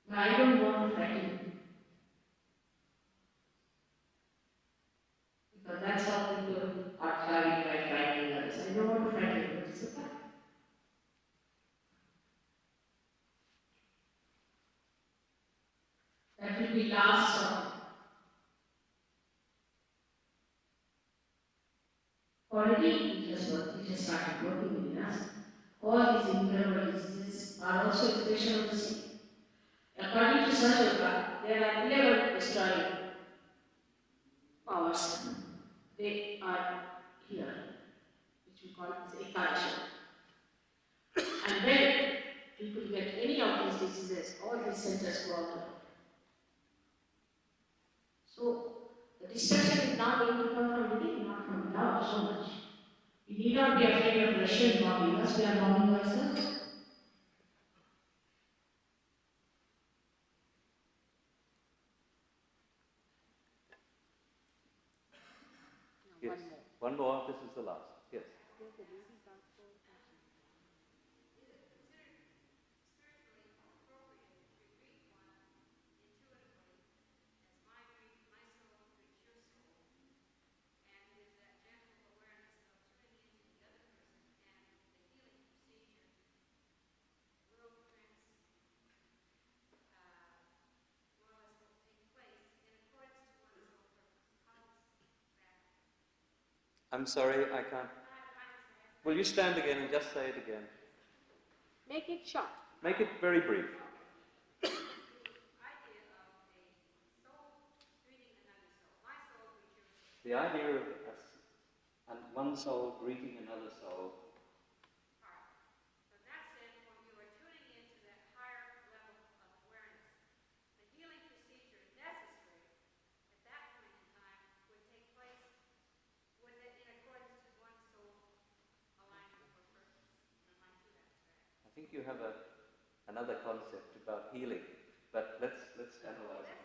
But I don't want to frighten you. Because that's how people are carried by frightening others. I don't want to frighten you, it's a fact. That will be last song. Already he just started working within us. All these incredible diseases are also expression of the same. According to Sahaja Yoga, there are 11 destroying powers. They are here, which we call as Ekadasha. And when people get any of these diseases, all these centers go out. So the destruction is now going to come from within, not from without so much. We need not be afraid of Russian bombing us, we are bombing ourselves. Yes. One more. This is the last. Yes. I'm sorry, I can't. Will you stand again and just say it again? Make it short. Make it very brief. The idea of us and one soul greeting another soul. I think you have another concept about healing, but let's analyze it.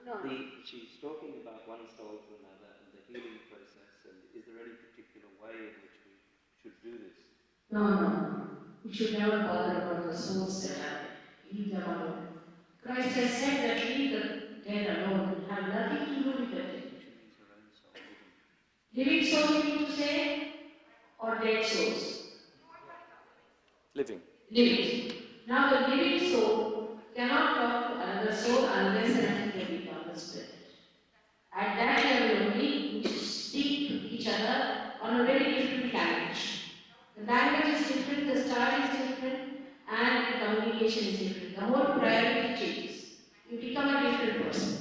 No. She's talking about one soul to another and the healing process, and is there any particular way in which we should do this? No. We should never bother about the souls that are there. Leave them alone. Christ has said that leave the dead alone, have nothing to do with the dead. Living soul, you mean to say, or dead souls? Living. Living. Now the living soul cannot talk to another soul unless and until they become the spirit. At that level only, we speak to each other on a very different language. The language is different, the style is different, and the communication is different. The whole priority changes. You become a different person.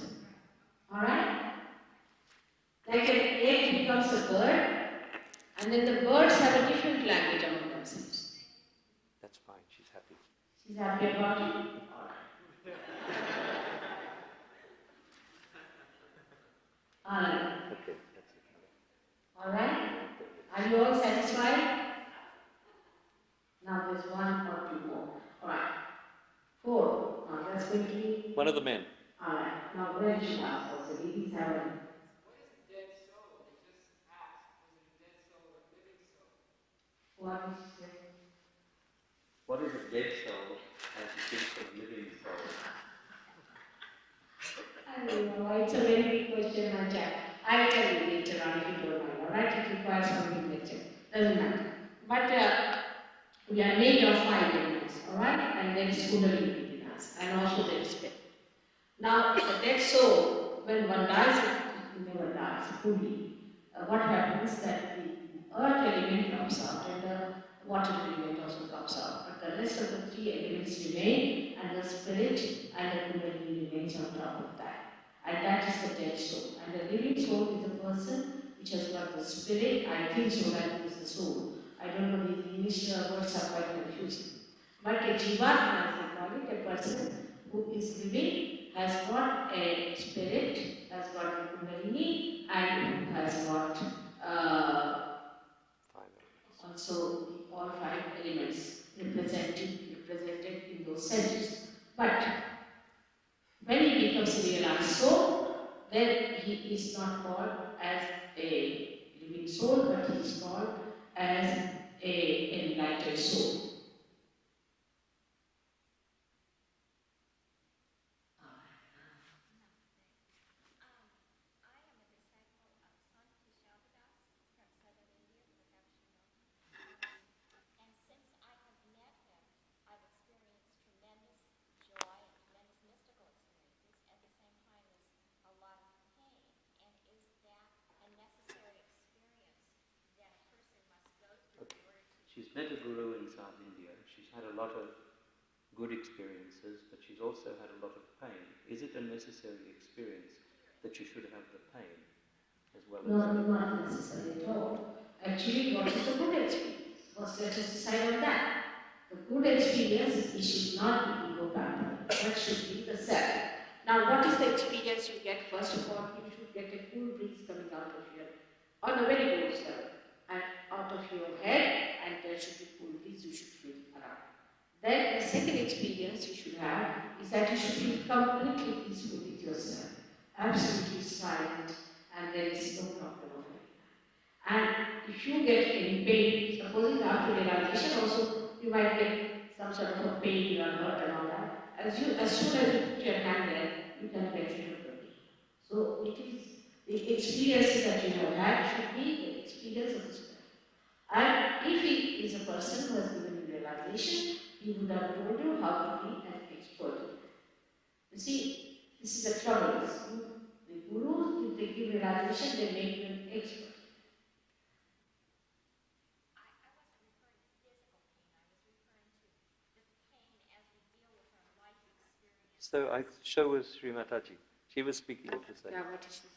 Alright? Like an egg becomes a bird, and then the birds have a different language among themselves. That's fine, she's happy. She's happy about it? Alright. Okay, that's it. Alright? Are you all satisfied? Now there's one or two more. Alright. 4. Now that's going to be. One of the men. Alright. Now where should I ask also? 87. What is a dead soul? They just asked, is it a dead soul or a living soul? What is it? What is a dead soul as distinct from a living soul? I don't know. It's a very big question, my child. I'll tell you later on if you don't mind. Alright? It requires some big lecture. Doesn't matter. But we are made of 5 elements. Alright? And there is Kundalini within us. And also there is spirit. Now, the dead soul, when one dies, it never dies fully. What happens that the earth element comes out and the water element also comes out. But the rest of the 3 elements remain, and the spirit and the Kundalini remains on top of that. And that is the dead soul. And the living soul is a person which has got the spirit. I think so, that is the soul. I don't know, these English words are quite confusing. But a jivatma, as they call it, a person who is living, has got a spirit, has got a Kundalini, and who has got also all 5 elements represented in those centers. But when he becomes a realized soul, then he is not called as a living soul, but he is called as an enlightened soul. She's met a guru in South India. She's had a lot of good experiences, but she's also had a lot of pain. Is it a necessary experience that you should have the pain as well as... No, not necessarily at all. Actually, what is the good experience? First, let us decide on that. The good experience, it should not be ego pattern. That should be the self. Now, what is the experience you get? First of all, you should get a cool breeze coming out of your, on a very low level, and out of your head, and there should be cool breeze you should feel around. Then the second experience you should have is that you should feel completely peaceful with yourself, absolutely silent, and there is no problem of it. And if you get any pain, supposing after realization also you might get some sort of a pain, you are hurt and all that. As soon as you put your hand there, you can get rid of the pain. So it is the experiences that you have had should be the experience of the spirit. And if he is a person who has given you realization, he would have told you how to be an expert. You see, this is the trouble. The gurus, if they give realization, they make you an expert. So I show was Shri Mataji. She was speaking of the same. Yeah, what is she saying?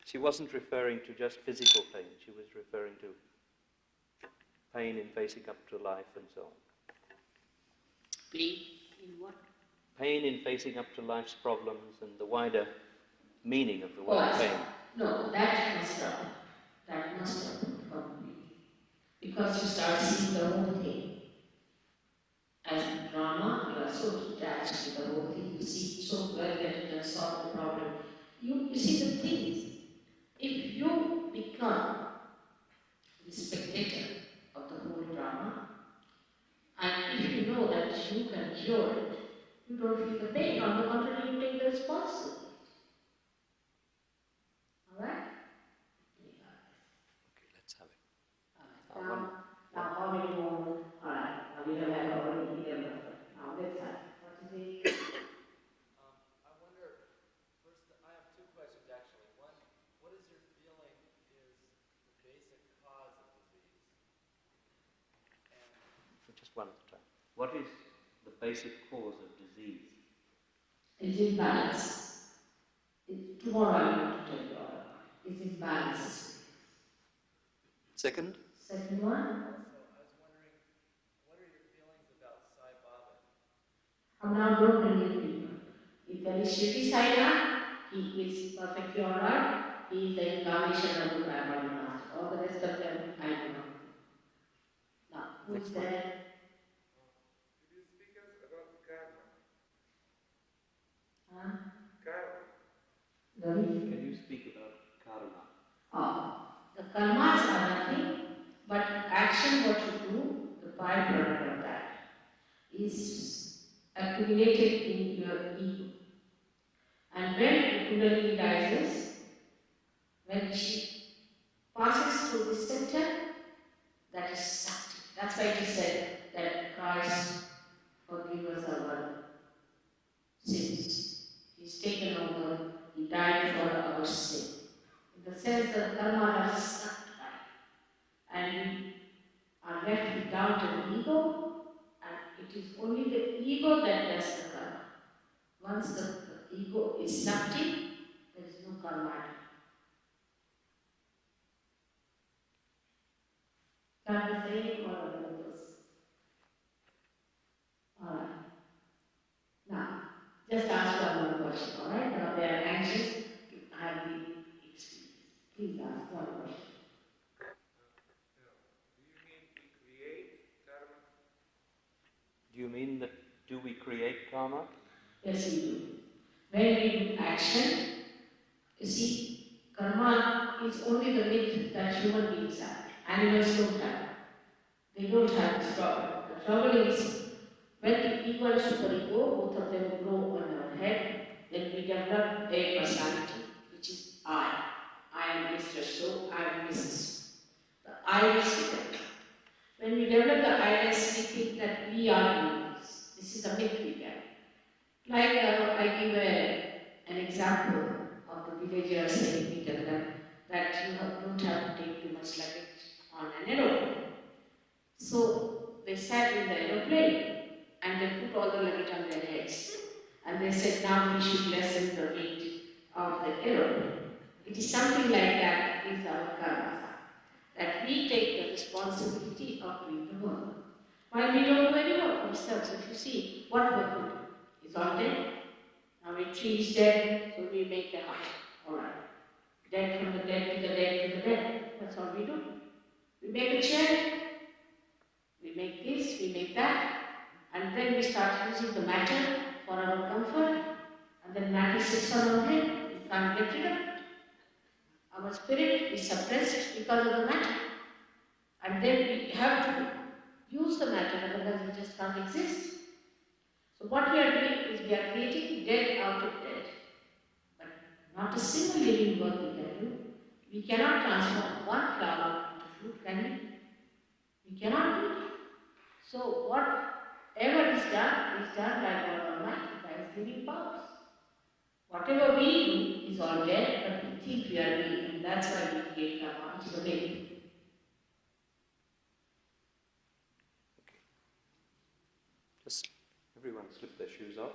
She wasn't referring to just physical pain. She was referring to pain in facing up to life and so on. Pain in what? Pain in facing up to life's problems and the wider meaning of the word pain. No, that must stop. That must stop completely. Because you start seeing the whole thing. As drama, you are so detached with the whole thing. You see so well that you can solve the problem. You see the thing is, if you become the spectator of the whole drama, and cure it, you don't feel the pain. On the contrary, you take the responsibility. Alright? Okay, let's have it. Now how many more? Alright, now we have had already 11. Now let's have it. What is it? I wonder, first, I have two questions actually. One, what is your feeling is the basic cause of disease? And Just one at a time. What is the basic cause of disease? It's imbalance. Tomorrow I'm going to tell you all about it. It's imbalance. Second? Second one? also, I was wondering, what are your feelings about Sai Baba? I'm now broken with people. If there is Shri he is perfectly alright. He is the incarnation of the Brahmana Master. All the rest of them, I do not. Now, who is there? Could you speak us about karma? Huh? Karma. Devi? Can you speak about karma? The karmas are nothing but action what you do, the byproduct of that is accumulated in your ego. And when the Kundalini rises, when she passes through the center, that is Sakti. That's why it is said that Christ forgive us our sins. He's taken over, he died for our sin. In the sense that karma is sucked by. And we are left without an ego, and it is only the ego that does the karma. Once the ego is sucked in, there is no karma. Can we say or others? Alright. Now, just ask one more question, alright? Now they are anxious to have the experience. Please ask one question. Do you mean that do we create karma? Yes, we do. When we do action, you see, karma is only the myth that human beings have. Animals don't have. They don't have this problem. The trouble is, when the ego and superego, both of them grow on our head, then we develop a personality, which is I. I am Mr. So, I am Mrs. The I is developed. When we develop the I-ness, we think that we are universe. This is the myth we get. Like I give an example of the villager saying Peter that you don't have to take too much luggage on an aeroplane. So they sat in the aeroplane and they put all the luggage on their heads. And they said, now we should lessen the weight of the aeroplane. It is something like that is our karma. That we take the responsibility of doing the work. While we don't do any work ourselves, if you see, what work we do is all dead. Now a tree is dead, so we make a house. Alright. Dead from the dead to the dead to the dead. That's all we do. We make a chair, we make this, we make that, and then we start using the matter for our comfort, and then matter sits on our head, we can't get rid of it. Our spirit is suppressed because of the matter. And then we have to use the matter, otherwise we just can't exist. So what we are doing is we are creating dead out of dead. But not a single living work we can do. We cannot transform one flower into fruit, can we? We cannot do it. So whatever is done by God Almighty, by His living powers. Whatever we do is all dead, but we think we are doing, and that's why we create karma, which is a myth. Just everyone slip their shoes off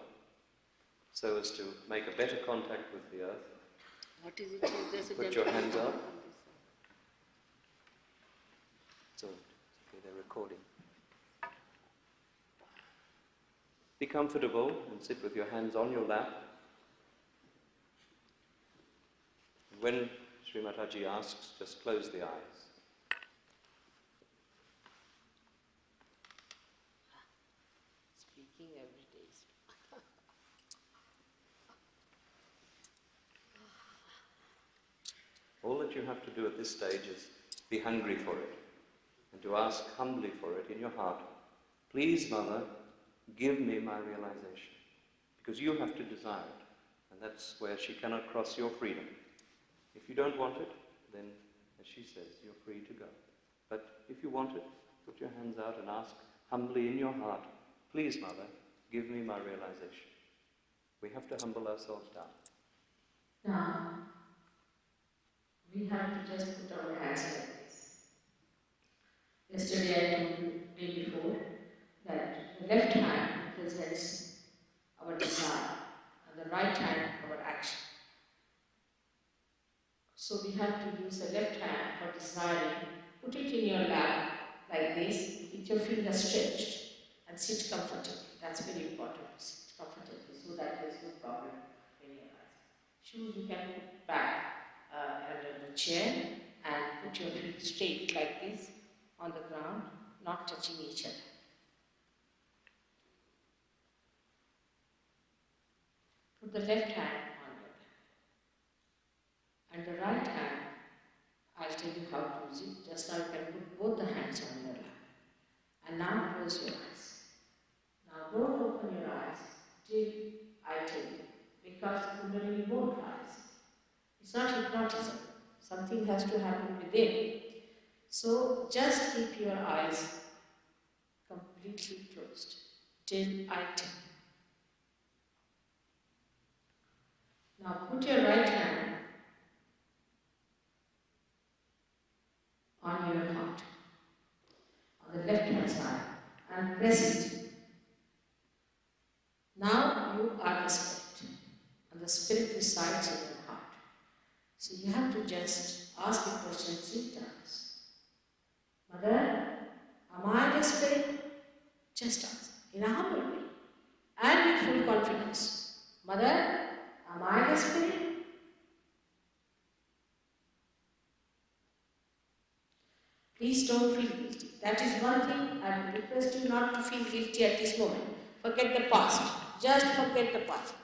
so as to make a better contact with the earth. What is it? There's a Put your hands up. So, okay, they're recording. Be comfortable and sit with your hands on your lap. When Shri Mataji asks, just close the eyes. Speaking every day. All that you have to do at this stage is be hungry for it and to ask humbly for it in your heart. Please, Mother, give me my realization. Because you have to desire it. And that's where she cannot cross your freedom. If you don't want it, then, as she says, you're free to go. But if you want it, put your hands out and ask humbly in your heart, please, Mother, give me my realization. We have to humble ourselves down. Now, we have to just put our hands like this. Yesterday I told you, day before, that the left hand represents our desire and the right hand our action. So we have to use the left hand for desiring. Put it in your lap like this, with your fingers stretched, and sit comfortably. That's very important, to sit comfortably so that there's no problem in your eyes. Shoes you can put back under the chair and put your feet straight like this on the ground, not touching each other. Put the left hand on your lap. And the right hand, I'll tell you how to use it. Just now you can put both the hands on your lap. And now close your eyes. Now don't open your eyes till I tell you, because the Kundalini won't rise. It's not hypnotism. Something has to happen within. So just keep your eyes completely closed till I tell you. Now put your right hand on your heart, on the left hand side, and press it. Now you are the spirit, and the spirit resides in your heart. So you have to just ask the question 3 times. Mother, am I the spirit? Just ask, in a humble way, and with full confidence. Mother, am I the spirit? Please don't feel guilty. That is one thing I would request you not to feel guilty at this moment. Forget the past. Just forget the past.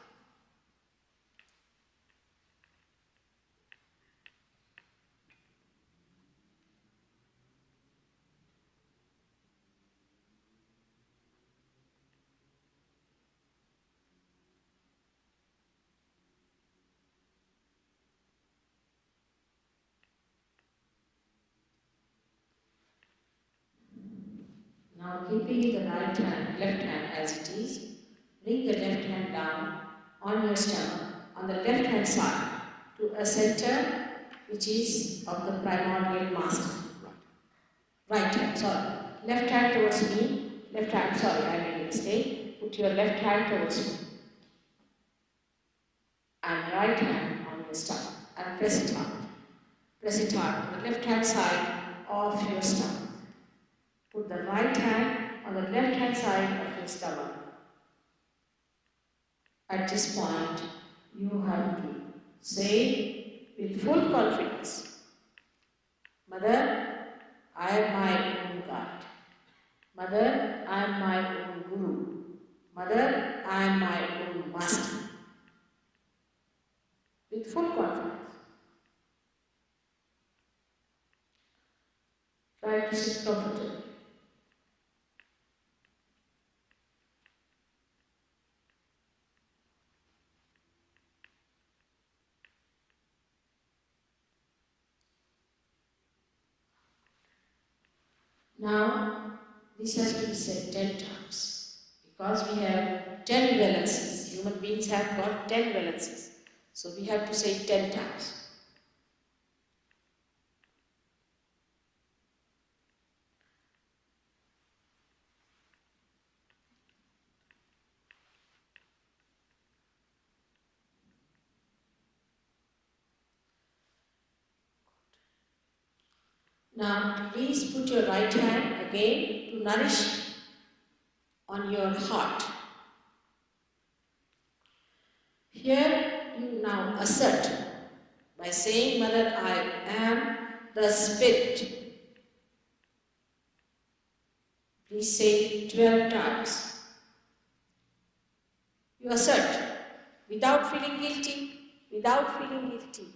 Now keeping the right hand, left hand as it is, bring the left hand down on your stomach, on the left hand side, to a center which is of the primordial master. Right hand, sorry. Left hand towards me, left hand, sorry, I made a mistake. Put your left hand towards me. And right hand on your stomach. And press it hard. Press it hard on the left hand side of your stomach. Put the right hand on the left hand side of your stomach. At this point, you have to say with full confidence, Mother, I am my own God. Mother, I am my own Guru. Mother, I am my own Master. With full confidence. Try to sit comfortably. Now, this has to be said 10 times, because we have 10 valences. Human beings have got 10 valences. So we have to say it 10 times. Now, please put your right hand again to nourish on your heart. Here you now assert by saying, Mother, I am the Spirit. Please say it 12 times. You assert without feeling guilty, without feeling guilty,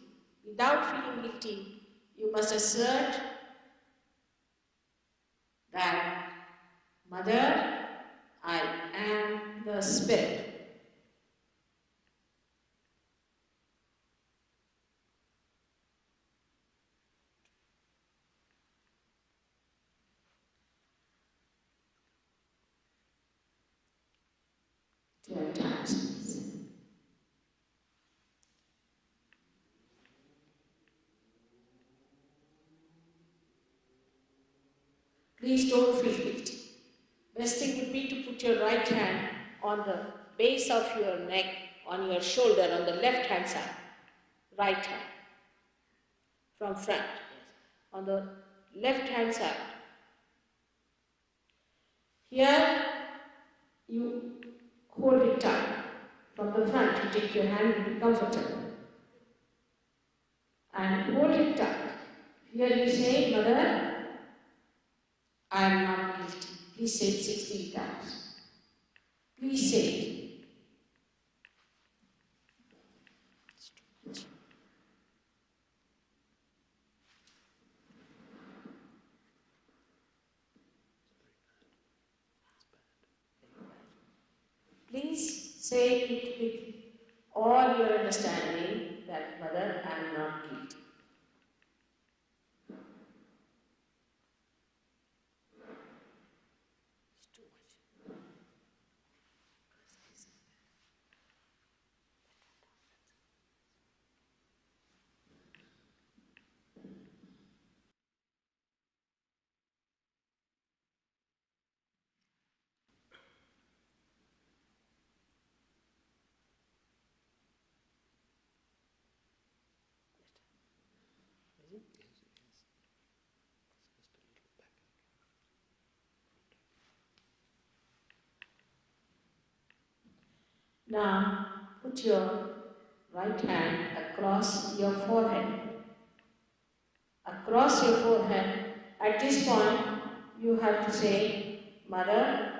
without feeling guilty. You must assert that, Mother, I am the Spirit. Your times, please. Please don't feel guilty. Best thing would be to put your right hand on the base of your neck, on your shoulder, on the left hand side. Right hand. From front. Yes. On the left hand side. Here you hold it tight. From the front, you take your hand and be comfortable. And hold it tight. Here you say, Mother, I am not guilty. Please say it 16 times. Please say it. Please say it with all your understanding that, Mother, I am not guilty. Now, put your right hand across your forehead. Across your forehead. At this point, you have to say, Mother,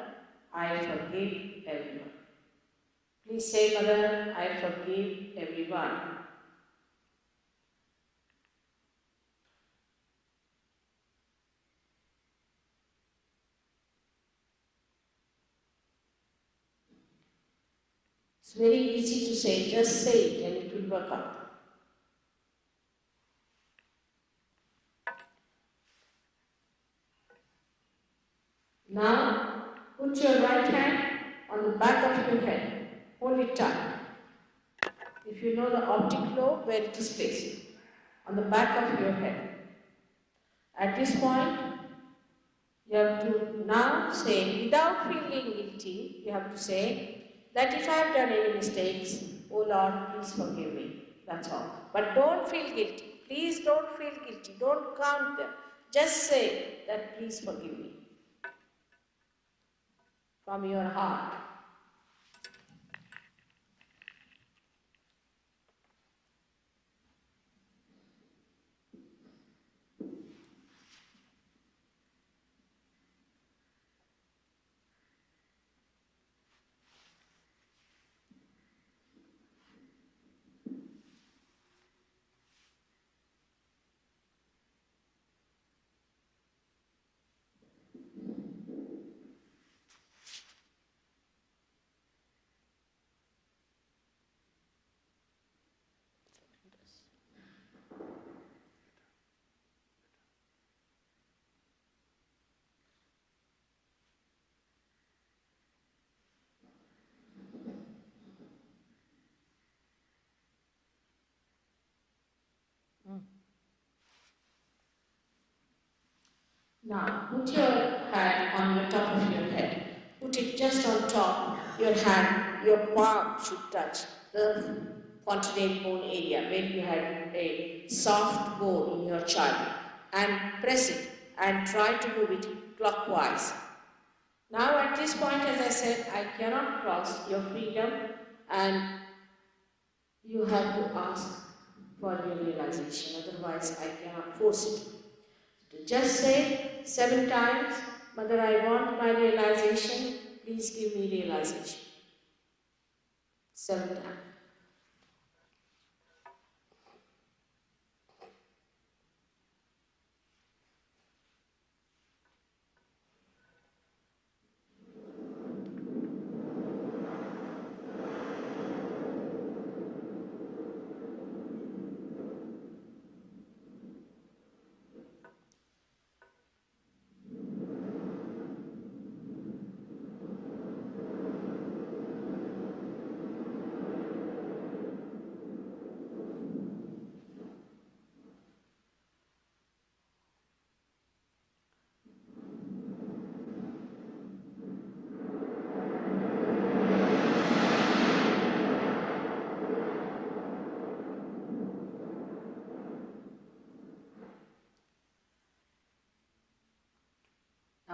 I forgive everyone. Please say, Mother, I forgive everyone. It's very easy to say, just say it and it will work out. Now, put your right hand on the back of your head. Hold it tight. If you know the optic lobe, where it is placed, on the back of your head. At this point, you have to now say, without feeling guilty, you have to say that if I have done any mistakes, oh Lord, please forgive me. That's all. But don't feel guilty. Please don't feel guilty. Don't count them. Just say that please forgive me. From your heart. Now, put your hand on the top of your head. Put it just on top. Your hand, your palm should touch the fontanelle bone area where you had a soft bone in your child. And press it and try to move it clockwise. Now at this point, as I said, I cannot cross your freedom and you have to ask for your realization, otherwise I cannot force it. Just say 7 times, Mother, I want my realization, please give me realization. 7 times.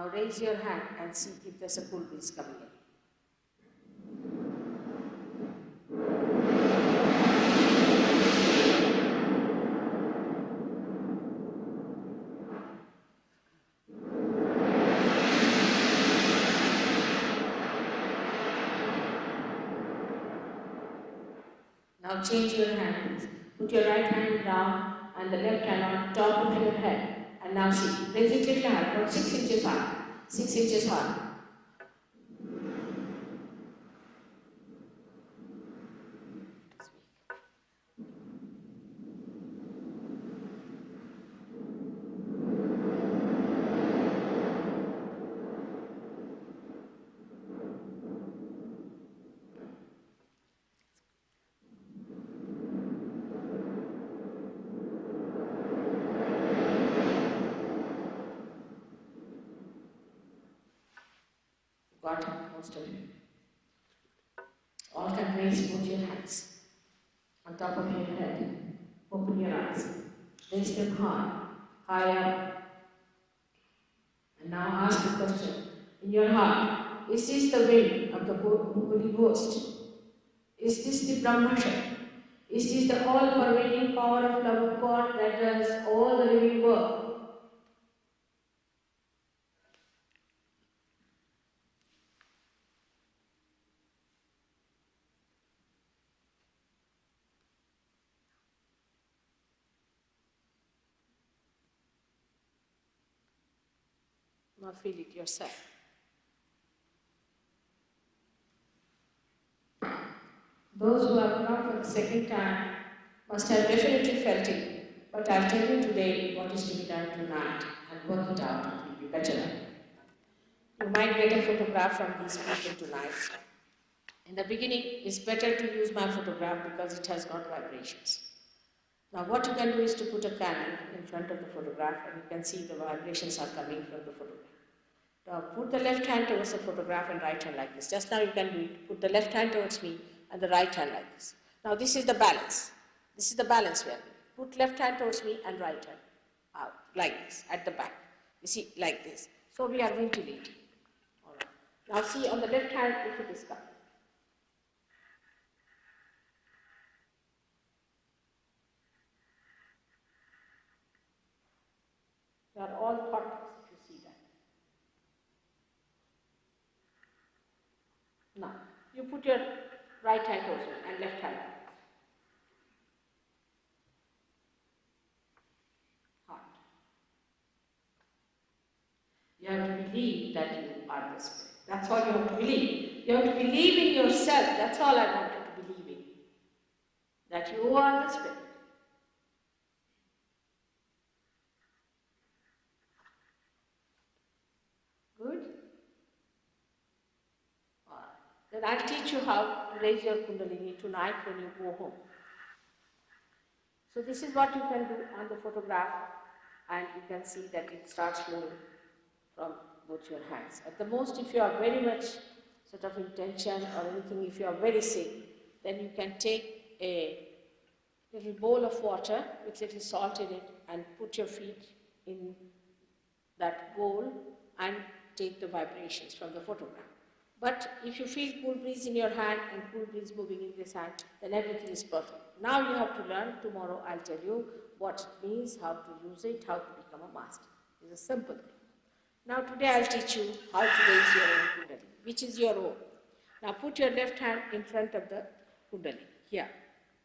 Now raise your hand and see if there's a cool breeze coming in. Now change your hand, please. Put your right hand down and the left hand on top of your head. And now see, raise it little high, about 6 inches high. 6 inches high. Got it, most of you. All can raise both your hands on top of your head. Open your eyes. Raise them high, high up. And now ask the question in your heart: is this the will of the Holy Ghost? Is this the Brahmasha? Is this the all-pervading power of love of God that does all the living work? Now feel it yourself. Those who have come for the second time must have definitely felt it, but I'll tell you today what is to be done tonight and work it out. It will be better. You might get a photograph from these people tonight. In the beginning, it's better to use my photograph because it has got vibrations. Now what you can do is to put a candle in front of the photograph and you can see the vibrations are coming from the photograph. Now put the left hand towards the photograph and right hand like this. Just now you can do it. Put the left hand towards me and the right hand like this. Now this is the balance. This is the balance we are doing. Put left hand towards me and right hand out like this at the back. You see, like this. So we are ventilating. All right. Now see on the left hand if it is coming. They are all thoughtless if you see that. Now, you put your right hand also and left hand. Heart. You have to believe that you are the Spirit. That's all you have to believe. You have to believe in yourself. That's all I want you to believe in. That you are the Spirit. Good? Then I'll teach you how to raise your Kundalini tonight when you go home. So this is what you can do on the photograph, and you can see that it starts moving from both your hands. At the most, if you are very much sort of in tension or anything, if you are very sick, then you can take a little bowl of water with little salt in it and put your feet in that bowl and take the vibrations from the photograph. But if you feel cool breeze in your hand and cool breeze moving in this hand, then everything is perfect. Now you have to learn. Tomorrow I'll tell you what it means, how to use it, how to become a master. It's a simple thing. Now today I'll teach you how to raise your own Kundalini, which is your own. Now put your left hand in front of the Kundalini, here.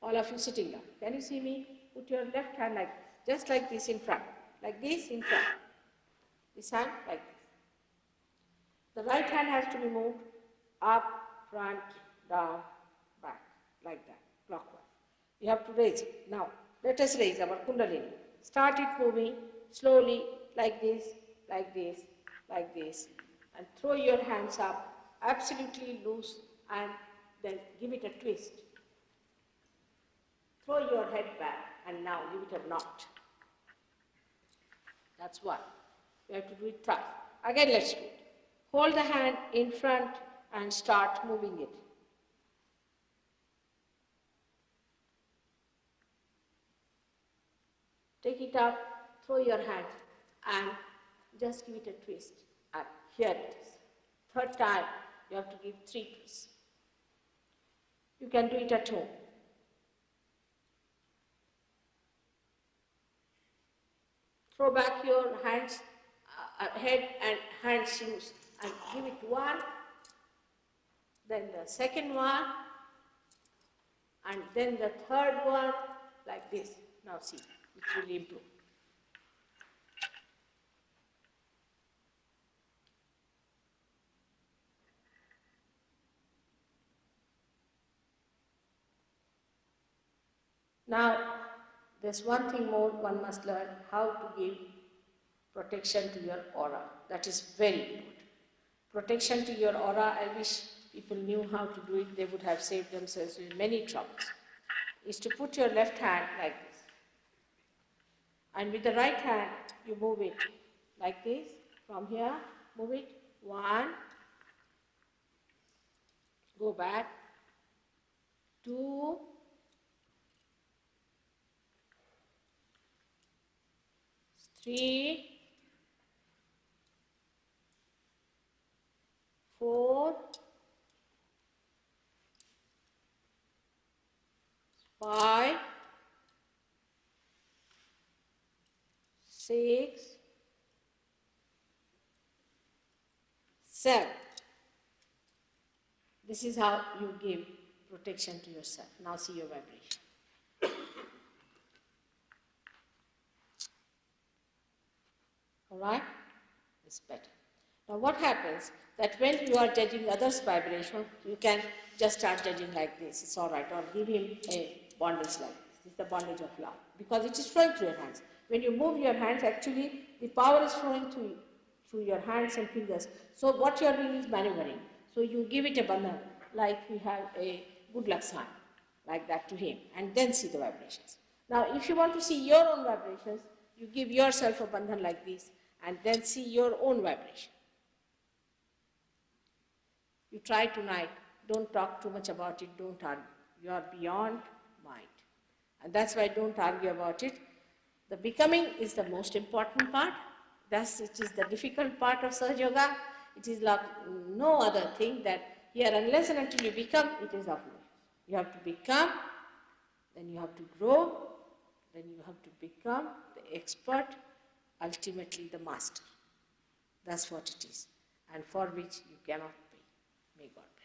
All of you sitting down. Can you see me? Put your left hand like this, just like this in front. Like this in front. This hand like this. The right hand has to be moved up, front, down, back, like that, clockwise. You have to raise it. Now, let us raise our Kundalini. Start it moving slowly, like this, like this, like this. And throw your hands up, absolutely loose, and then give it a twist. Throw your head back, and now give it a knot. That's one. You have to do it twice. Again, let's do it. Hold the hand in front and start moving it. Take it up, throw your hand and just give it a twist up. here it is. Third time, you have to give 3 twists. You can do it at home. Throw back your hands, head and hands loose, and give it 1, then the second one, and then the third one, like this. Now see, it will improve. Now, there's one thing more one must learn, how to give protection to your aura. That is very important. Protection to your aura, I wish people knew how to do it, they would have saved themselves in many troubles. Is to put your left hand like this. And with the right hand, you move it like this. From here, move it. 1, go back. 2, 3, 4, 5, 6, 7. This is how you give protection to yourself. Now see your vibration. All right? It's better. Now what happens that when you are judging others' vibration, you can just start judging like this. It's all right. Or give him a bondage like this. This is the bondage of love. Because it is flowing through your hands. When you move your hands, actually the power is flowing through your hands and fingers. So what you are doing is maneuvering. So you give it a bandhan, like we have a good luck sign, like that to him, and then see the vibrations. Now if you want to see your own vibrations, you give yourself a bandhan like this, and then see your own vibration. You try tonight, don't talk too much about it, don't argue. You are beyond mind. And that's why don't argue about it. The becoming is the most important part. Thus it is the difficult part of Sahaja Yoga. It is like no other thing that here unless and until you become, it is of no use. You have to become, then you have to grow, then you have to become the expert, ultimately the master. That's what it is, and for which you cannot pay. May God bless.